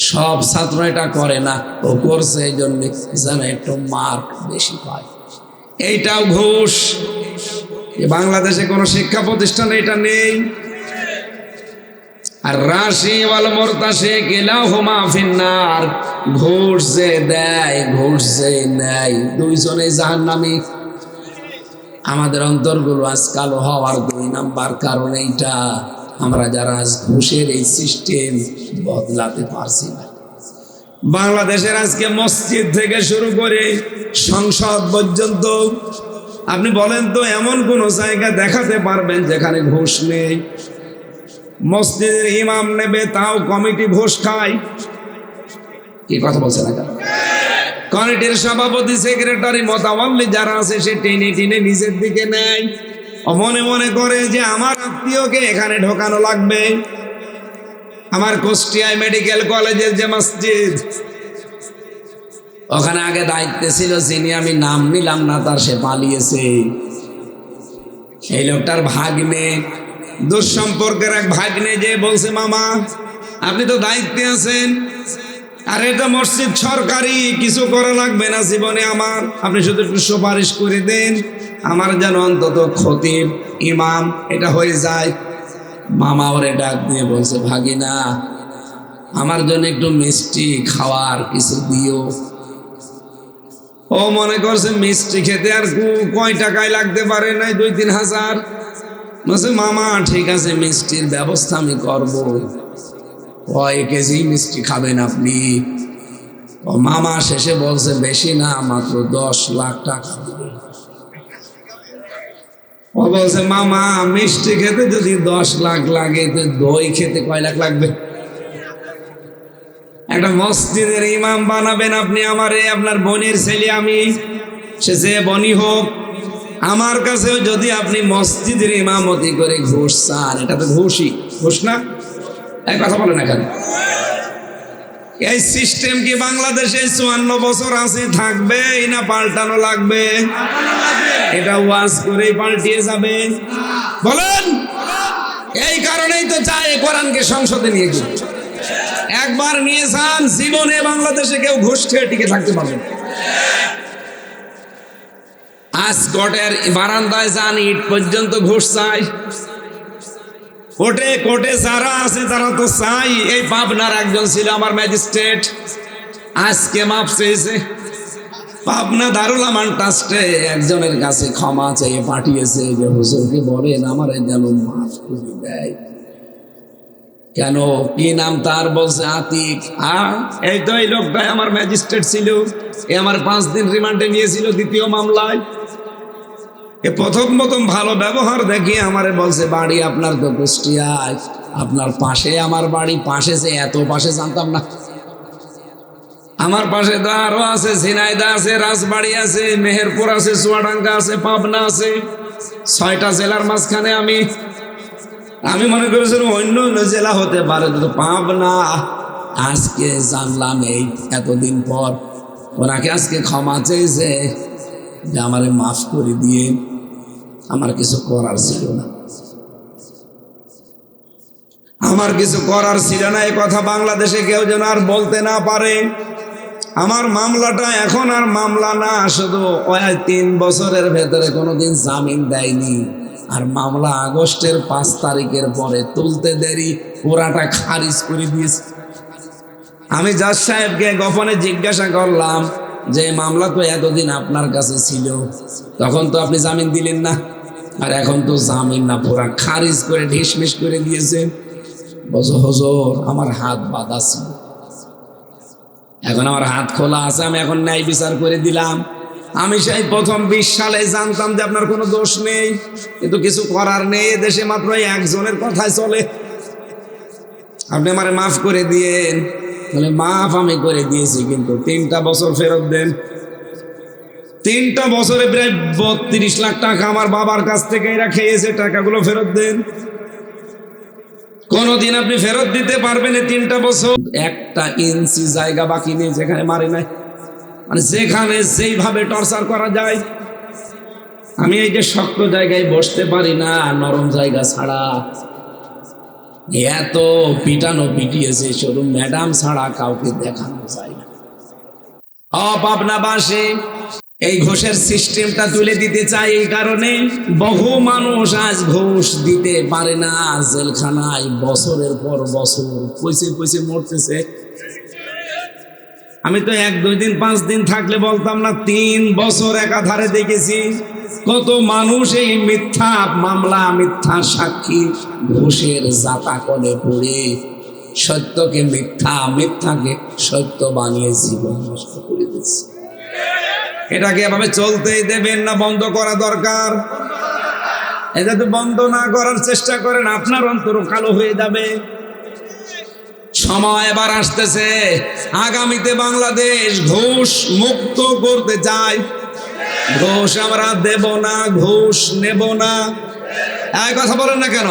সব ছাত্র এটা করে না, ও করছে এই জন্যে যেন একটু মার্ক বেশি পায়। এইটাও ঘুষ। বাংলাদেশে কোনো শিক্ষা প্রতিষ্ঠানে এটা নেই। আর রাশি ওয়াল মুরতাশি কিলাহুমা ফিন্নার, ঘুষ যে দেয় ঘুষ যে নেয়, দুইজনেই জাহান্নামী। আমাদের অন্তরগুলো আজ কালো হওয়ার 2 নাম্বার কারণ এইটা, আমরা যারা আজ ঘুষের এই সিস্টেম বদলাতে পারছি না। বাংলাদেশের আজকে মসজিদ থেকে শুরু করে সংসদ পর্যন্ত, আপনি বলেন তো এমন কোন জায়গা দেখাতে পারবেন যেখানে ঘুষ নেই? মসজিদের ইমাম নেবে, তাও কমিটি ঘুষ খায়। কি কথা বলছে না? কমিটির সভাপতি, সেক্রেটারি, মোতাওয়াল্লি যারা আছে, সে টেনে টেনে নিজের দিকে নেয়। মনে মনে করে যে আমার আত্মীয়কে এখানে ঢোকানো লাগবে। আমার কুষ্টিয়ায় মেডিকেল কলেজের যে মসজিদ, ওখানে আগে দায়িত্বে ছিল যিনি, আমি নাম নিলাম না তার, সে পালিয়েছে। এই লোকটার ভাগ্নে, দুঃসম্পর্কের এক ভাগ্নে, যে বলছে মামা আপনি তো দায়িত্বে আছেন, আর এটা মসজিদ সরকারি, কিছু করা লাগবে না জীবনে আমার, আপনি শুধু একটু সুপারিশ করে দেন, আমার যেন অন্তত খতিব ইমাম এটা হয়ে যায়। মামা ওরে ডাক দিয়ে বলছে, ভাগিনা আমার জন্য একটু মিষ্টি খাওয়ার কিছু দিও। ও মনে করছে মিষ্টি খেতে আর কয় টাকায় লাগতে পারে, নাই 2-3 হাজার। বলছে মামা ঠিক আছে, মিষ্টির ব্যবস্থা আমি করবো। কয় কেজি মিষ্টি খাবেন আপনি? ও মামা শেষে বলছে বেশি না, মাত্র 10 লাখ টাকা দিবে। ও বলছে মামা মিষ্টি খেতে যদি 10 লাখ লাগে, তো দই খেতে কয় লাখ লাগবে? একটা মসজিদের ইমাম বানাবেন আপনি আমারে, আপনার বোনের ছেলে আমি, সে যে বনি হোক, আমার কাছেও যদি আপনি মসজিদের ইমামতি করে ঘুষ চান, এটা তো ঘুষই, ঘুষ না? এক কথা বলে না কেন? এই সিস্টেম কি বাংলাদেশে 54 বছর আছে, থাকবে না পাল্টানো লাগবে? এটা ওয়াজ করেই পাল্টিয়ে যাবে। বলেন, এই কারণেই তো চাই কোরআনকে সংসদে নিয়ে গিয়ে একবার নিয়ে যান, জীবনে বাংলাদেশে কেউ ঘুষ খেয়ে টিকে থাকতে পারবে না। আজ কোর্টের বারান্দায় যান, ইট পর্যন্ত ঘুষ চাই। কোর্টে কোর্টে যারা আছে তারা তো চাই। এই পাবনার একজন ছিল আমার ম্যাজিস্ট্রেট, আজকে মাপ চেয়েছে। পাবনা দারুল আমান ট্রাস্টে একজনের কাছে ক্ষমা চেয়ে পাঠিয়েছে যে হুজুরকে বলেন আমার যেন মাফ করে দেয়। কেন, কি নাম তার? বলছে আতিক। এই তো এই লোকটাই আমার ম্যাজিস্ট্রেট ছিল, এ আমার 5 দিন রিমান্ডে নিয়েছিল 2য় মামলায়। এ প্রথম ভালো ব্যবহার দেখিয়ে আমারে বলছে বাড়ি আপনার তো কুষ্টিয়ায়, আপনার পাশে আমার বাড়ি। পাশে যে এত পাশে জানতাম না। আমার পাশে তো আরো আছে, ঝিনাইদহ আছে, রাজবাড়ি আছে, মেহেরপুর আছে, চুয়াডাঙ্গা আছে, পাবনা আছে, 6টা জেলার মাঝখানে আমি মনে করেছিলাম অন্য অন্য জেলা হতে পারে, তো পাবনা। আজকে জানলাম এই এতদিন পর ওনাকে আজকে ক্ষমা চেয়েছে যে আমারে মাফ করে দিয়ে, আমার কিছু করার ছিল না। আমার কিছু করার ছিল না, এ কথা বাংলাদেশে কেউ যেন আর বলতে না পারে। আমার মামলাটা এখন আর মামলা না, শুধু ওই 3 বছরের ভেতরে কোনোদিন জামিন দেয়নি। আর মামলা আগস্টের 5 তারিখের পরে তুলতে দেরি, পুরাটা খারিজ করে দিয়েছে। আমি জাজ সাহেবকে গোপনে জিজ্ঞাসা করলাম যে মামলা তো এতদিন আপনার কাছে ছিল, তখন তো আপনি জামিন দিলেন না, আর এখন তো জামিন না, পুরা খারিজ করে ঢিসমিস করে দিয়েছে। বলছো হুজুর আমার হাত বাঁধা ছিল, এখন আমার হাত খোলা আছে, আমি এখন ন্যায় বিচার করে দিলাম। আমি সেই প্রথম 20 সালে জানতাম যে আপনার কোনো দোষ নেই, কিন্তু কিছু করার নেই, দেশে মাত্র একজনের কথাই চলে। আপনি আমারে মাফ করে দিয়েন। বলে মাফ আমি করে দিয়েছি, কিন্তু 3টা বছর ফেরত দেন। 3টা বছরে প্রায় 32 লাখ টাকা আমার বাবার কাছ থেকে এরা খেয়েছে, টাকাগুলো ফেরত দেন। কোনদিন আপনি ফেরত দিতে পারবেন? 3টা বছর 1টা ইঞ্চি জায়গা বাকি নেই যেখানে মারে নাই, মানে যেখানে যেইভাবে টর্চার করা যায়। আমি এই যে শক্ত জায়গায় বসতে পারি না, নরম জায়গা ছাড়া। এত পিটানো পিটিয়েছে, শুধু ম্যাডাম ছাড়া কাউকে দেখানো যায় না। পাবনাবাসী এই ঘুষের সিস্টেমটা তুলে দিতে চাই, এই কারণে বহু মানুষ আজ ঘুষ দিতে পারে না, জেলখানায় বছরের পর বছর পয়সে পয়সে মরতেছে। আমি তো 1, 2 দিন 5 দিন থাকলে বলতাম না, 3 বছর একাধারে দেখেছি কত মানুষ এই মিথ্যা মামলা, মিথ্যা সাক্ষী, ঘুষের জাতা কলে পড়ে সত্যকে মিথ্যা, মিথ্যাকে সত্য বানিয়ে জীবন নষ্ট করে দিচ্ছে। এটাকে এভাবে চলতেই দেবেন না, বন্ধ করা দরকার। এটা তো বন্ধ না করার চেষ্টা করেন, আপনার অন্তর কালো হয়ে যাবে। সময় এবার আসতেছে, আগামীতে বাংলাদেশ ঘুষ মুক্ত করতে চায়। ঘুষ আমরা দেব না, ঘুষ নেব না। এই কথা বলেন না কেন?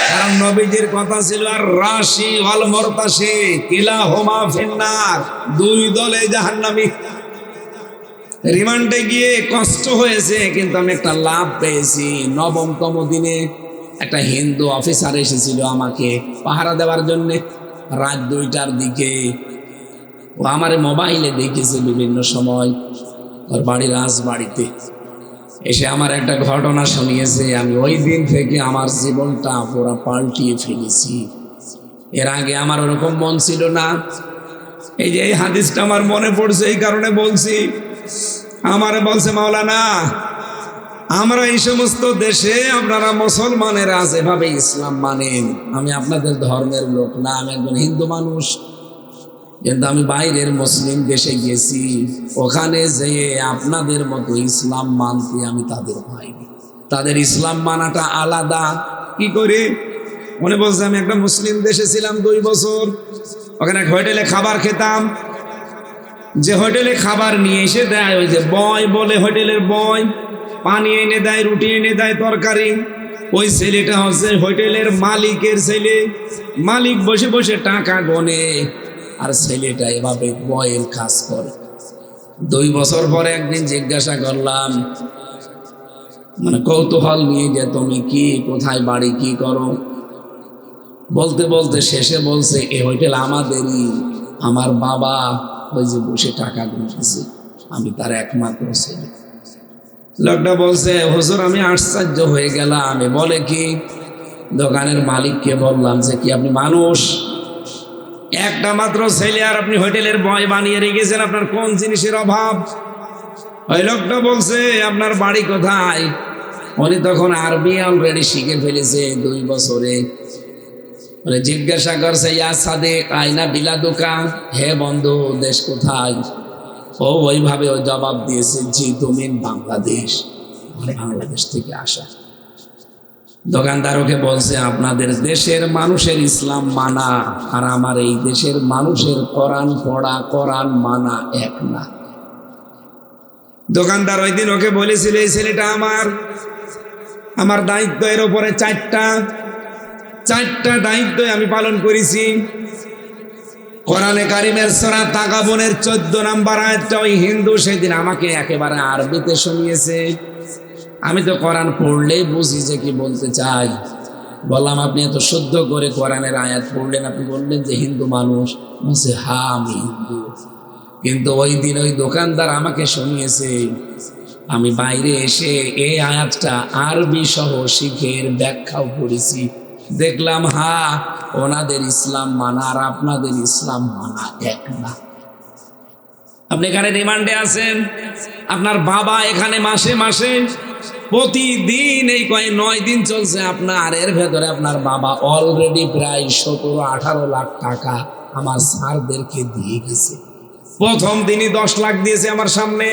কারণ নবীজির কথা ছিল, আর রাশি ওয়াল মুরতাশি কিলাহুমা ফিন্নার, 2 দলে জাহান্নামী। রিমান্ডে গিয়ে কষ্ট হয়েছে, কিন্তু আমি একটা লাভ পেয়েছি। 9তম দিনে একটা হিন্দু অফিসার এসেছিল আমাকে পাহারা দেওয়ার জন্য, রাত 2টার দিকে। ও আমার মোবাইলে দেখেছে বিভিন্ন সময়, ওর বাড়ির রাজবাড়িতে এসে আমার একটা ঘটনা শুনিয়েছে। আমি ওই দিন থেকে আমার জীবনটা পুরো পাল্টিয়ে ফেলেছি। এর আগে আমার ওরকম মন ছিল না। এই যে এই হাদিসটা আমার মনে পড়ছে, এই কারণে বলছি। আমারে বলছে মাওলানা, আমরা এই সমস্ত দেশে আপনারা মুসলমানেরা যেভাবে ইসলাম মানেন, আমি আপনাদের ধর্মের লোক না, আমি একজন হিন্দু মানুষ, কিন্তু আমি বাইরের মুসলিম দেশে গেছি, ওখানে যেয়ে আপনাদের মতো ইসলাম মানতে আমি তাদের পাইনি। তাদের ইসলাম মানাটা আলাদা। কি করে? মনে বলছে, আমি একটা মুসলিম দেশে ছিলাম 2 বছর, ওখানে হোটেলে খাবার খেতাম। যে হোটেলে খাবার নিয়ে এসে দেয়, ওই যে বয় বলে, হোটেলের বয় পানি এনে দেয়, রুটি এনে দেয়, তরকারি। ওই ছেলেটা হচ্ছে হোটেলের মালিকের ছেলে। মালিক বসে বসে টাকা গনে, আর ছেলেটা এভাবে বয়ের কাজ করে। 2 বছর পরে একদিন জিজ্ঞাসা করলাম, মানে কৌতূহল নিয়ে, যে তুমি কি, কোথায় বাড়ি, কি করো? বলতে বলতে শেষে বলছে, এই হোটেল আমাদেরই, আমার বাবা ওই যে বসে টাকা গুনতেছে, আমি তার একমাত্র ছেলে। লোকটা বলছে, হুজুর আমি আশ্চর্য হয়ে গেলাম। আমি বলে কি? দোকানের মালিককে বললাম যে, কি আপনি মানুষ? একটা মাত্র ছেলে, আর আপনি হোটেলের বয় বানিয়ে রেখেছেন, আপনার কোন জিনিসের অভাব? ওই লোকটা বলছে, আপনার বাড়ি কোথায়? উনি তখন আরবি অলরেডি শিখে ফেলেছে 2 বছরে। জিজ্ঞাসা করছে, ইয়া সাদেক আইনা বিলাদুকা, হে বন্ধু দেশ কোথায়? ও ওইভাবে ও জবাব দিয়েছে, জি তুমি বাংলাদেশ, মানে বাংলাদেশ থেকে আসা। দোকানদার ওকে বলছে, আপনাদের দেশের মানুষের ইসলাম মানা আর আমার এই দেশের মানুষের কোরআন পড়া, কোরআন মানা এক না। দোকানদার ওই দিন ওকে বলেছিল, এই ছেলেটা আমার দায়িত্ব, এর উপরে 4টা দায়িত্ব আমি পালন করেছি। কোরআনে কারিমের সূরা তাগাবুনের 14 নম্বর আয়াতটা ওই হিন্দু সেদিন আমাকে একেবারে আরবিতে শুনিয়েছে। আমি তো কোরআন পড়লেই বুঝি যে কি বলতে চাই। বললাম আপনি এত শুদ্ধ করে কোরআনের আয়াত পড়লেন, আপনি বললেন যে হিন্দু মানুষ। বলছে হ্যাঁ আমি হিন্দু। কিন্তু ওই দিন ওই দোকানদার আমাকে শুনিয়েছে, আমি বাইরে এসে এই আয়াতটা আরবি সহ শিখে এর ব্যাখ্যাও করেছি। দেখলাম হ্যাঁ ওনাদের ইসলাম মানা আর আপনাদের ইসলাম মানা এক না। আপনি এখানে রিমান্ডে আছেন, আপনার বাবা এখানে মাসে মাসে প্রতিদিন এই 9 দিন চলছে আপনার, এর ভেতরে আপনার বাবা অলরেডি প্রায় 17-18 লাখ টাকা আমার স্যারদেরকে দিয়ে গেছে। প্রথম দিনই 10 লাখ দিয়েছে আমার সামনে,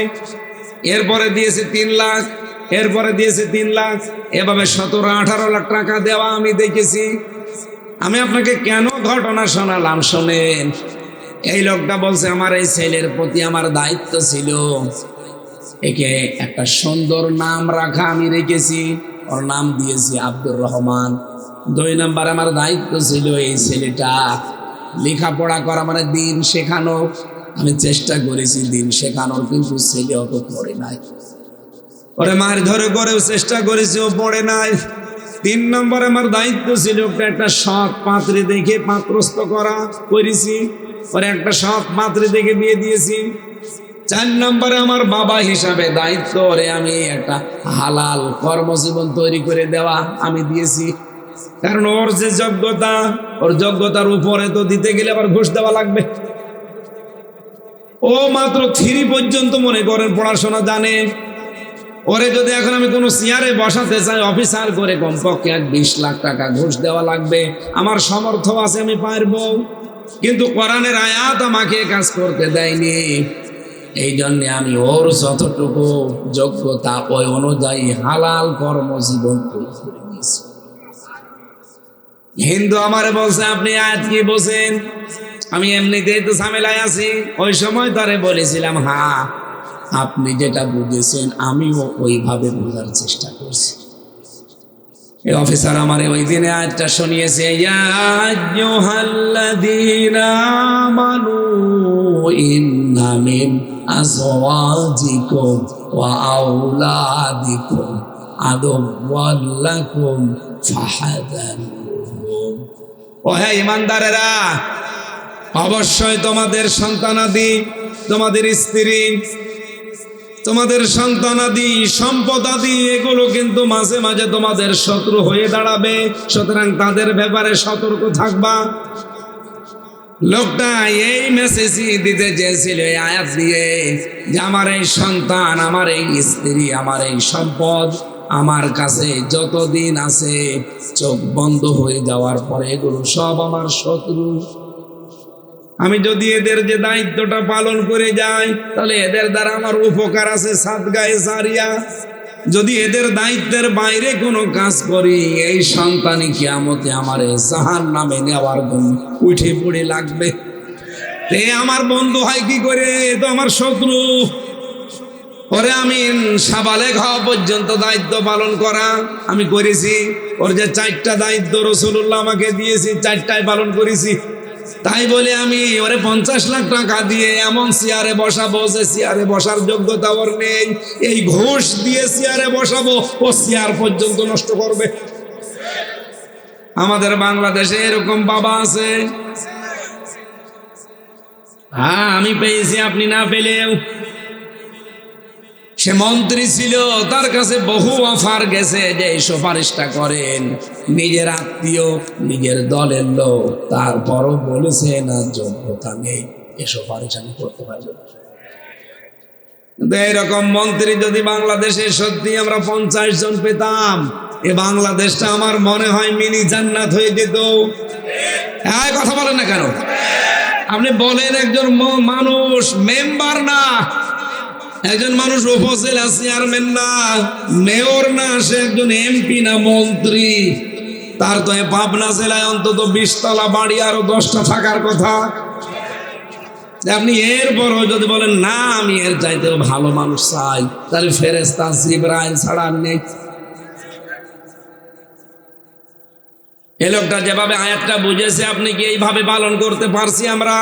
এরপরে দিয়েছে 3 লাখ, এরপরে দিয়েছে 3 লাখ, এভাবে 17-18 লাখ টাকা দেওয়া আমি দেখেছি। আমি আপনাকে কেন ঘটনা শোনালাম শোনেন। এই লোকটা বলছে আমার এই ছেলের প্রতি আমার দায়িত্ব ছিল, একে একটা সুন্দর নাম রাখা আমি রেখেছি, ওর নাম দিয়েছি আব্দুর রহমান। 2 নম্বর আমার দায়িত্ব ছিল এই ছেলেটা লেখাপড়া করা, মানে দিন শেখানো। আমি চেষ্টা করেছি দিন শেখানোর, কিন্তু ছেলে অত পড়ে নাই। ওরে মার ধরে করেও চেষ্টা করেছি, ও পড়ে নাই। 3 নম্বরে আমার দায়িত্ব ছিল একটা সৎ পাত্রী দেখে পাত্রস্থ করেছি, ওরে একটা সৎ পাত্রী দেখে বিয়ে দিয়েছি। 4 নম্বরে আমার বাবা হিসাবে দায়িত্ব, ওরে আমি একটা হালাল কর্মজীবন তৈরি করে দেওয়া আমি দিয়েছি। কারণ ওর যে যোগ্যতা, ওর যোগ্যতার উপরে তো দিতে গেলে আবার ঘুষ দেওয়া লাগবে। ও মাত্র 3 পর্যন্ত মনে করেন পড়াশোনা জানে। ওরে যদি এখন আমি কোনো চেয়ারে বসাতে চাই অফিসার করে, কমপক্ষে 20 লাখ টাকা ঘুষ দেওয়া লাগবে। আমার সামর্থ্য আছে, আমি পারবো, কিন্তু কোরআনের আয়াত আমাকে কাজ করতে দেয়নি। এই জন্যে আমি ওর যতটুকু যোগ্যতা ওই অনুযায়ী হালাল কর্মজীবন তৈরি করে নিয়েছি। হিন্দু আমারে বলছে আপনি আয়াত কি বলছেন, আমি এমনিতেই তো ঝামেলায় আছি। ওই সময় তারে বলেছিলাম হ্যাঁ আপনি যেটা বুঝেছেন আমিও ওইভাবে বোঝার চেষ্টা করছি। এই অফিসার আমারে ওই দিনে আয়াতটা শুনিয়েছে, ইয়া আইয়ুহাল্লাযীনা আমানু ইন্না মিন আযওয়াজিকুম ওয়া আওলাদিকুম আদুওয়াল লাকুম ফাহাযারুহুম। ও হে ঈমানদারেরা, অবশ্যই তোমাদের সন্তানাদি, তোমাদের স্ত্রী, তোমাদের সন্তানাদি, সম্পদাদি, এগুলো কিন্তু মাঝে মাঝে তোমাদের শত্রু হয়ে দাঁড়াবে, সুতরাং তাদের ব্যাপারে সতর্ক থাকবা। লোকটা এই মেসেজই দিতে চেয়েছিল এই আয়াত দিয়ে, যে আমার এই সন্তান, আমার এই স্ত্রী, আমার এই সম্পদ আমার কাছে যতদিন আছে, চোখ বন্ধ হয়ে যাওয়ার পরে এগুলো সব আমার শত্রু। আমি যদি এদের যে দায়িত্বটা পালন করে যাই, তাহলে এদের দ্বারা আমার উপকার আছে সাদগায়ে জারিয়া। যদি এদের দায়িত্বের বাইরে কোনো কাজ করি, এই সন্তানই কিয়ামতে আমার জাহান্নামে নেওয়ার জন্য উঠে পড়ে লাগবে। এ আমার বন্ধু হয় কি করে? এ তো আমার শত্রু। ওরে আমি সাবালেগ হওয়া পর্যন্ত দায়িত্ব পালন করা আমি করেছি। ওর যে 4টা দায়িত্ব রাসূলুল্লাহ আমাকে দিয়েছি, 4টাই পালন করেছি। তাই বলে আমি ওরে 50 লাখ টাকা দিয়ে এমন চেয়ারে বসাবো যে চেয়ারে বসার যোগ্যতা ওর নেই, এই ঘুষ দিয়ে চেয়ারে বসাবো, ও চেয়ার পর্যন্ত নষ্ট করবে। আমাদের বাংলাদেশে এরকম বাবা আছে। হ্যাঁ আমি পেয়েছি, আপনি না পেলেও। সে মন্ত্রী ছিল, তার কাছে বহু অফার গেছে যে এই সুপারিশটা করেন, নিজের আত্মীয়, নিজের দলের লোক, তারপরও বলেছে না যোগ্যতা নেই, এ সুপারিশ আমি করতে পারবো না। কিন্তু এইরকম মন্ত্রী যদি বাংলাদেশে সত্যি আমরা 50 জন পেতাম, এ বাংলাদেশটা আমার মনে হয় মিনি জান্নাত হয়ে যেত। হ্যাঁ কথা বলেন না কেন? আপনি বলেন একজন মানুষ মেম্বার না, একজন মানুষ উপজেলা চেয়ারম্যান না, মেয়র না, সে একজন এমপি না, মন্ত্রী। তার তো পাবনা জেলায় অন্তত 20 তলা বাড়ি, আরো 10টা থাকার কথা। আপনি এরপরও যদি বলেন না আমি এর চাইতেও ভালো মানুষ চাই, তাহলে ফেরেশতা জিবরাইল ছাড়া নেই। এই লোকটা যেভাবে আয়াতটা বুঝেছে, আপনি কি এইভাবে পালন করতে পারছি আমরা?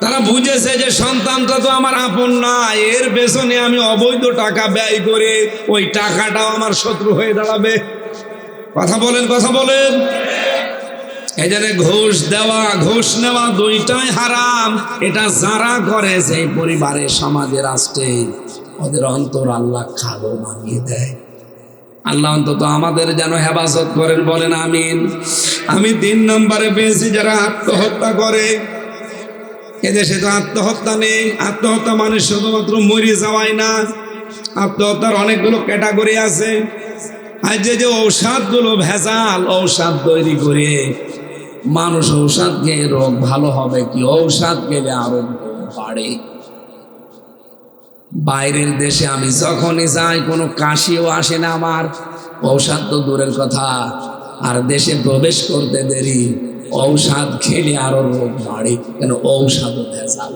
তারা বুঝেছে যে সন্তানটা তো আমার আপন না, এর পেছনে আমি অবৈধ টাকা ব্যয় করে ওই টাকাটাও আমার শত্রু হয়ে দাঁড়াবে। কথা বলেন, কথা বলেন। এই জন্য ঘুষ দেওয়া ঘুষ নেওয়া দুইটাই হারাম। এটা যারা করে সেই পরিবারে, সমাজে, রাষ্ট্রে, ওদের অন্তর আল্লাহ কালো বানিয়ে দেয়। আল্লাহ অন্তত আমাদের যেন হেফাজত করেন, বলেন আমিন। আমি 3 নম্বরে পেয়েছি যারা আত্মহত্যা করে। এদেশে তো আত্মহত্যা নেই। আত্মহত্যা মানে শুধুমাত্র মরে যাওয়াই না, আত্মহত্যার অনেকগুলো ক্যাটাগরি আছে। আর যে ঔষধগুলো ভেজাল ঔষধ তৈরি করে মানুষ ঔষধ খেয়ে রোগ ভালো হবে কি, ঔষধ খেলে আরো বাড়ে। বাইরের দেশে আমি যখনই যাই কোনো কাশিও আসে না আমার, ঔষধ তো দূরের কথা, আর দেশে প্রবেশ করতে দেরি, ঔষধ খেলে আরো রোগ বাড়ে। কেন? ঔষধ ভেজাল।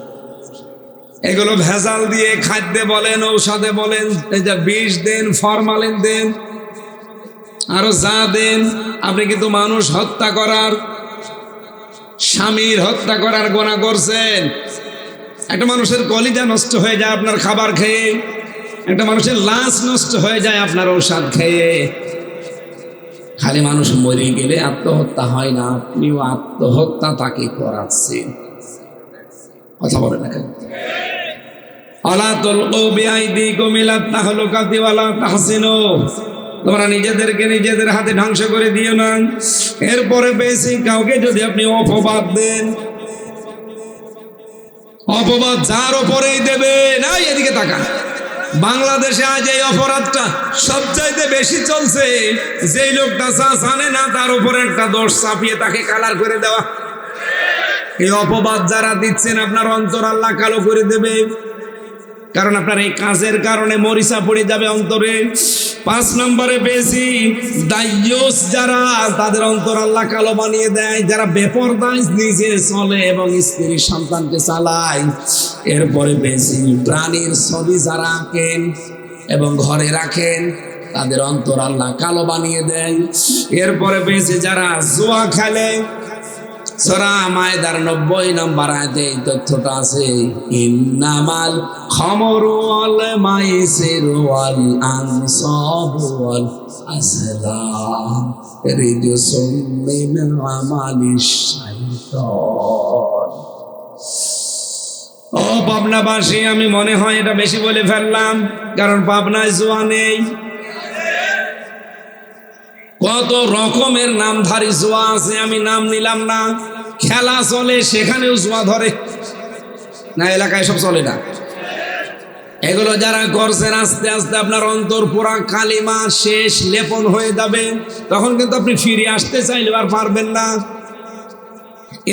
এগুলো ভেজাল দিয়ে খাদ্যে বলেন, ঔষধে বলেন, এই যে বিষ দেন, ফরমালিন দেন, আরো যা দেন, আপনি কিন্তু মানুষ হত্যা করার, স্বামীর হত্যা করার গুনাহ করছেন। একটা মানুষের কলিজা নষ্ট হয়ে যায় আপনার খাবার খেয়ে, একটা মানুষের লাশ নষ্ট হয়ে যায় আপনার ঔষধ খেয়ে। খালি মানুষ মরে গেলে আত্মহত্যা হয় না, আপনিও আত্মহত্যা তাকে করাচ্ছেন। কথা বলে না কেন? আলা তুলকু বিআইদিকুম ইলা তাহলুকাতি ওয়ালা তাহসিনু, তোমরা নিজেদেরকে নিজেদের হাতে ধ্বংস করে দিও না। এরপরে বেশি কাউকে যদি আপনি অপবাদ দেন, অপবাদ যার ওপরেই দেবে না। এদিকে তাকান, বাংলাদেশে আজ এই অপরাধটা সবচাইতে বেশি চলছে। যেই লোকটা জানে না তার উপরে একটা দোষ চাপিয়ে তাকে কালার করে দেওয়া। এই অপবাদ যারা দিচ্ছেন আপনার অন্তর আল্লাহ কালো করে দেবে, কারণ আপনার এই কাজের কারণে মরিচা পড়ে যাবে অন্তরে। 5 নম্বরে পেয়েছি দায়ুস যারা, তাদের অন্তর আল্লাহ কালো বানিয়ে দেয়। যারা বেপরদায় নিজে চলে এবং স্ত্রী সন্তানকে চালায়। এরপরে পেয়েছি প্রাণীর ছবি যারা আঁকেন এবং ঘরে রাখেন, তাদের অন্তর আল্লাহ কালো বানিয়ে দেয়। এরপরে পেয়েছি যারা জুয়া খেলে। সূরা মায়েদার 90 নম্বর আয়াতে এই তথ্যটা আছে, ইন্নামাল খামরু ওয়াল মাইসিরু ওয়াল আনসাবু ওয়াল আসলাম রিজসুম মিন আমালিশ শাইতান। ও পাবনাবাসী, আমি মনে হয় এটা বেশি বলে ফেললাম, কারণ পাবনায় জুয়া নেই। কত রকমের নামধারী জুয়া আছে, আমি নাম নিলাম না। খেলা চলে, সেখানেও জুয়া ধরে না, এলাকায় সব চলে না। এগুলো যারা করছেন, আস্তে আস্তে আপনার অন্তর পুরা কালিমা শেষ লেপন হয়ে যাবে। তখন কিন্তু আপনি ফিরে আসতে চাইলে আর পারবেন না।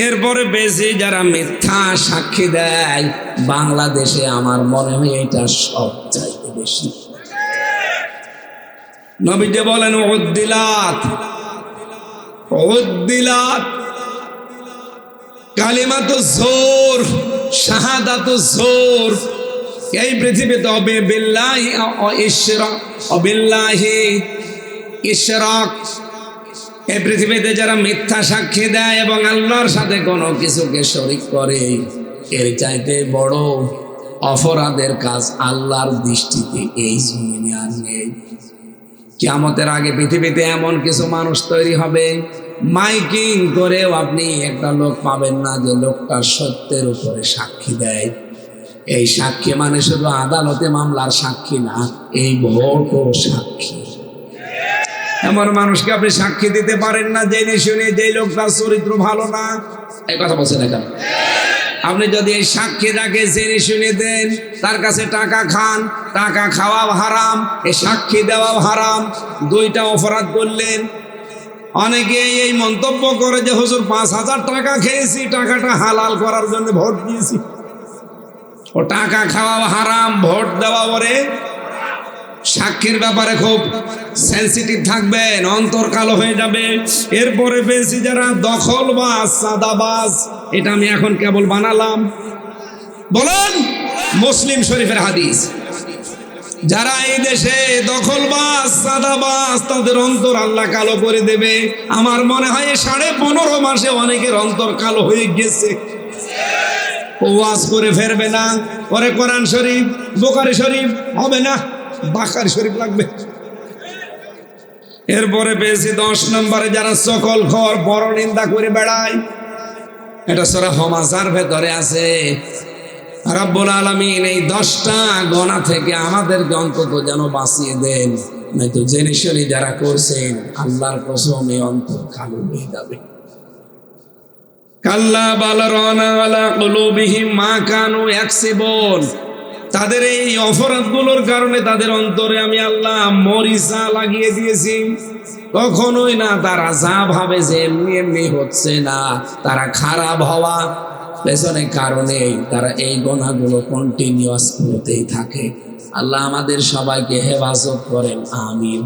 এরপরে বেশি যারা মিথ্যা সাক্ষী দেয়, বাংলাদেশে আমার মনে হয় এটা সবচাইতে বেশি। নবীজি বলেন উদ্দিলাত, উদ্দিলাত কালিমাতু জোর, শাহাদাতু জোর। এই পৃথিবীতে হবে বিল্লাহি ইশরাক, বিল্লাহি ইশরাক। এই পৃথিবীতে যারা মিথ্যা সাক্ষী দেয় এবং আল্লাহর সাথে কোনো কিছুকে শরীক করে, এর চাইতে বড় অপরাধের কাজ আল্লাহর দৃষ্টিতে এই জমিনে আর নেই। কিয়ামতের আগে পৃথিবীতে এমন কিছু মানুষ তৈরি হবে, মাইকিং করেও আপনি একটা লোক পাবেন না যে লোকটা সত্যের উপরে সাক্ষী দেয়। এই সাক্ষী মানে শুধু আদালতে মামলার সাক্ষী না, এই ভোটও সাক্ষী। এমন মানুষকে আপনি সাক্ষী দিতে পারেন না জেনে শুনে, যে লোকটার চরিত্র ভালো না। এই কথা বলছেন না কেন? আপনি যদি এই সাক্ষীটাকে জেনে শুনে দেন, তার কাছে টাকা খান, টাকা খাওয়াও হারাম, এই সাক্ষী দেওয়াও হারাম, দুইটা অপরাধ করলেন। অনেকে এই মন্তব্য করে যে হুজুর 5,000 টাকা খেয়েছি, টাকাটা হালাল করার জন্য ভোট দিয়েছি। ও টাকা খাওয়াও হারাম, ভোট দেওয়া পরে। সাক্ষীর ব্যাপারে খুব সেন্সিটিভ থাকবেন, অন্তর কালো হয়ে যাবে। এরপরে বেশি যারা দখলবাজ, সাদাবাজ, এটা আমি এখন কেবল বানালাম। বলেন মুসলিম শরীফের হাদিস, যারা এই দেশে দখলবাজ, সাদাবাজ, তাদের অন্তর আল্লাহ কালো করে দেবে। আমার মনে হয় 15.5 মাসে অনেকের অন্তর কালো হয়ে গেছে। ওয়াজ করে ফেরবে না, পরে কোরআন শরীফ, বুখারী শরীফ হবে না, বাখারী শরীফ লাগবে। এরপরে পেয়েছি 10 নম্বরে যারা সকল খর বড় নিন্দা করে বেড়ায়। এটা সূরা হমাযার ভেতরে আছে। রব্বুল আলামিন এই 10টা গোনা থেকে আমাদেরকে অন্তত যেন বাঁচিয়ে দেন, নয়তো জেনে শুনে যারা করছেন আল্লাহর কসম এই অন্তর কালো হয়ে যাবে। কাল্লা বাল রানা আলা কুলুবিহিম মা কানু ইয়াকসিবুন, তাদের এই অপরাধগুলোর কারণে তাদের অন্তরে আমি আল্লাহ মরিচা লাগিয়ে দিয়েছি। কখনোই না তারা যা ভাবে যে এমনি এমনি হচ্ছে না, তারা খারাপ হওয়া পেছনে কারণে তারা এই গুনাহগুলো কন্টিনিউয়াস করতেই থাকে। আল্লাহ আমাদের সবাইকে হেফাজত করেন, আমিন।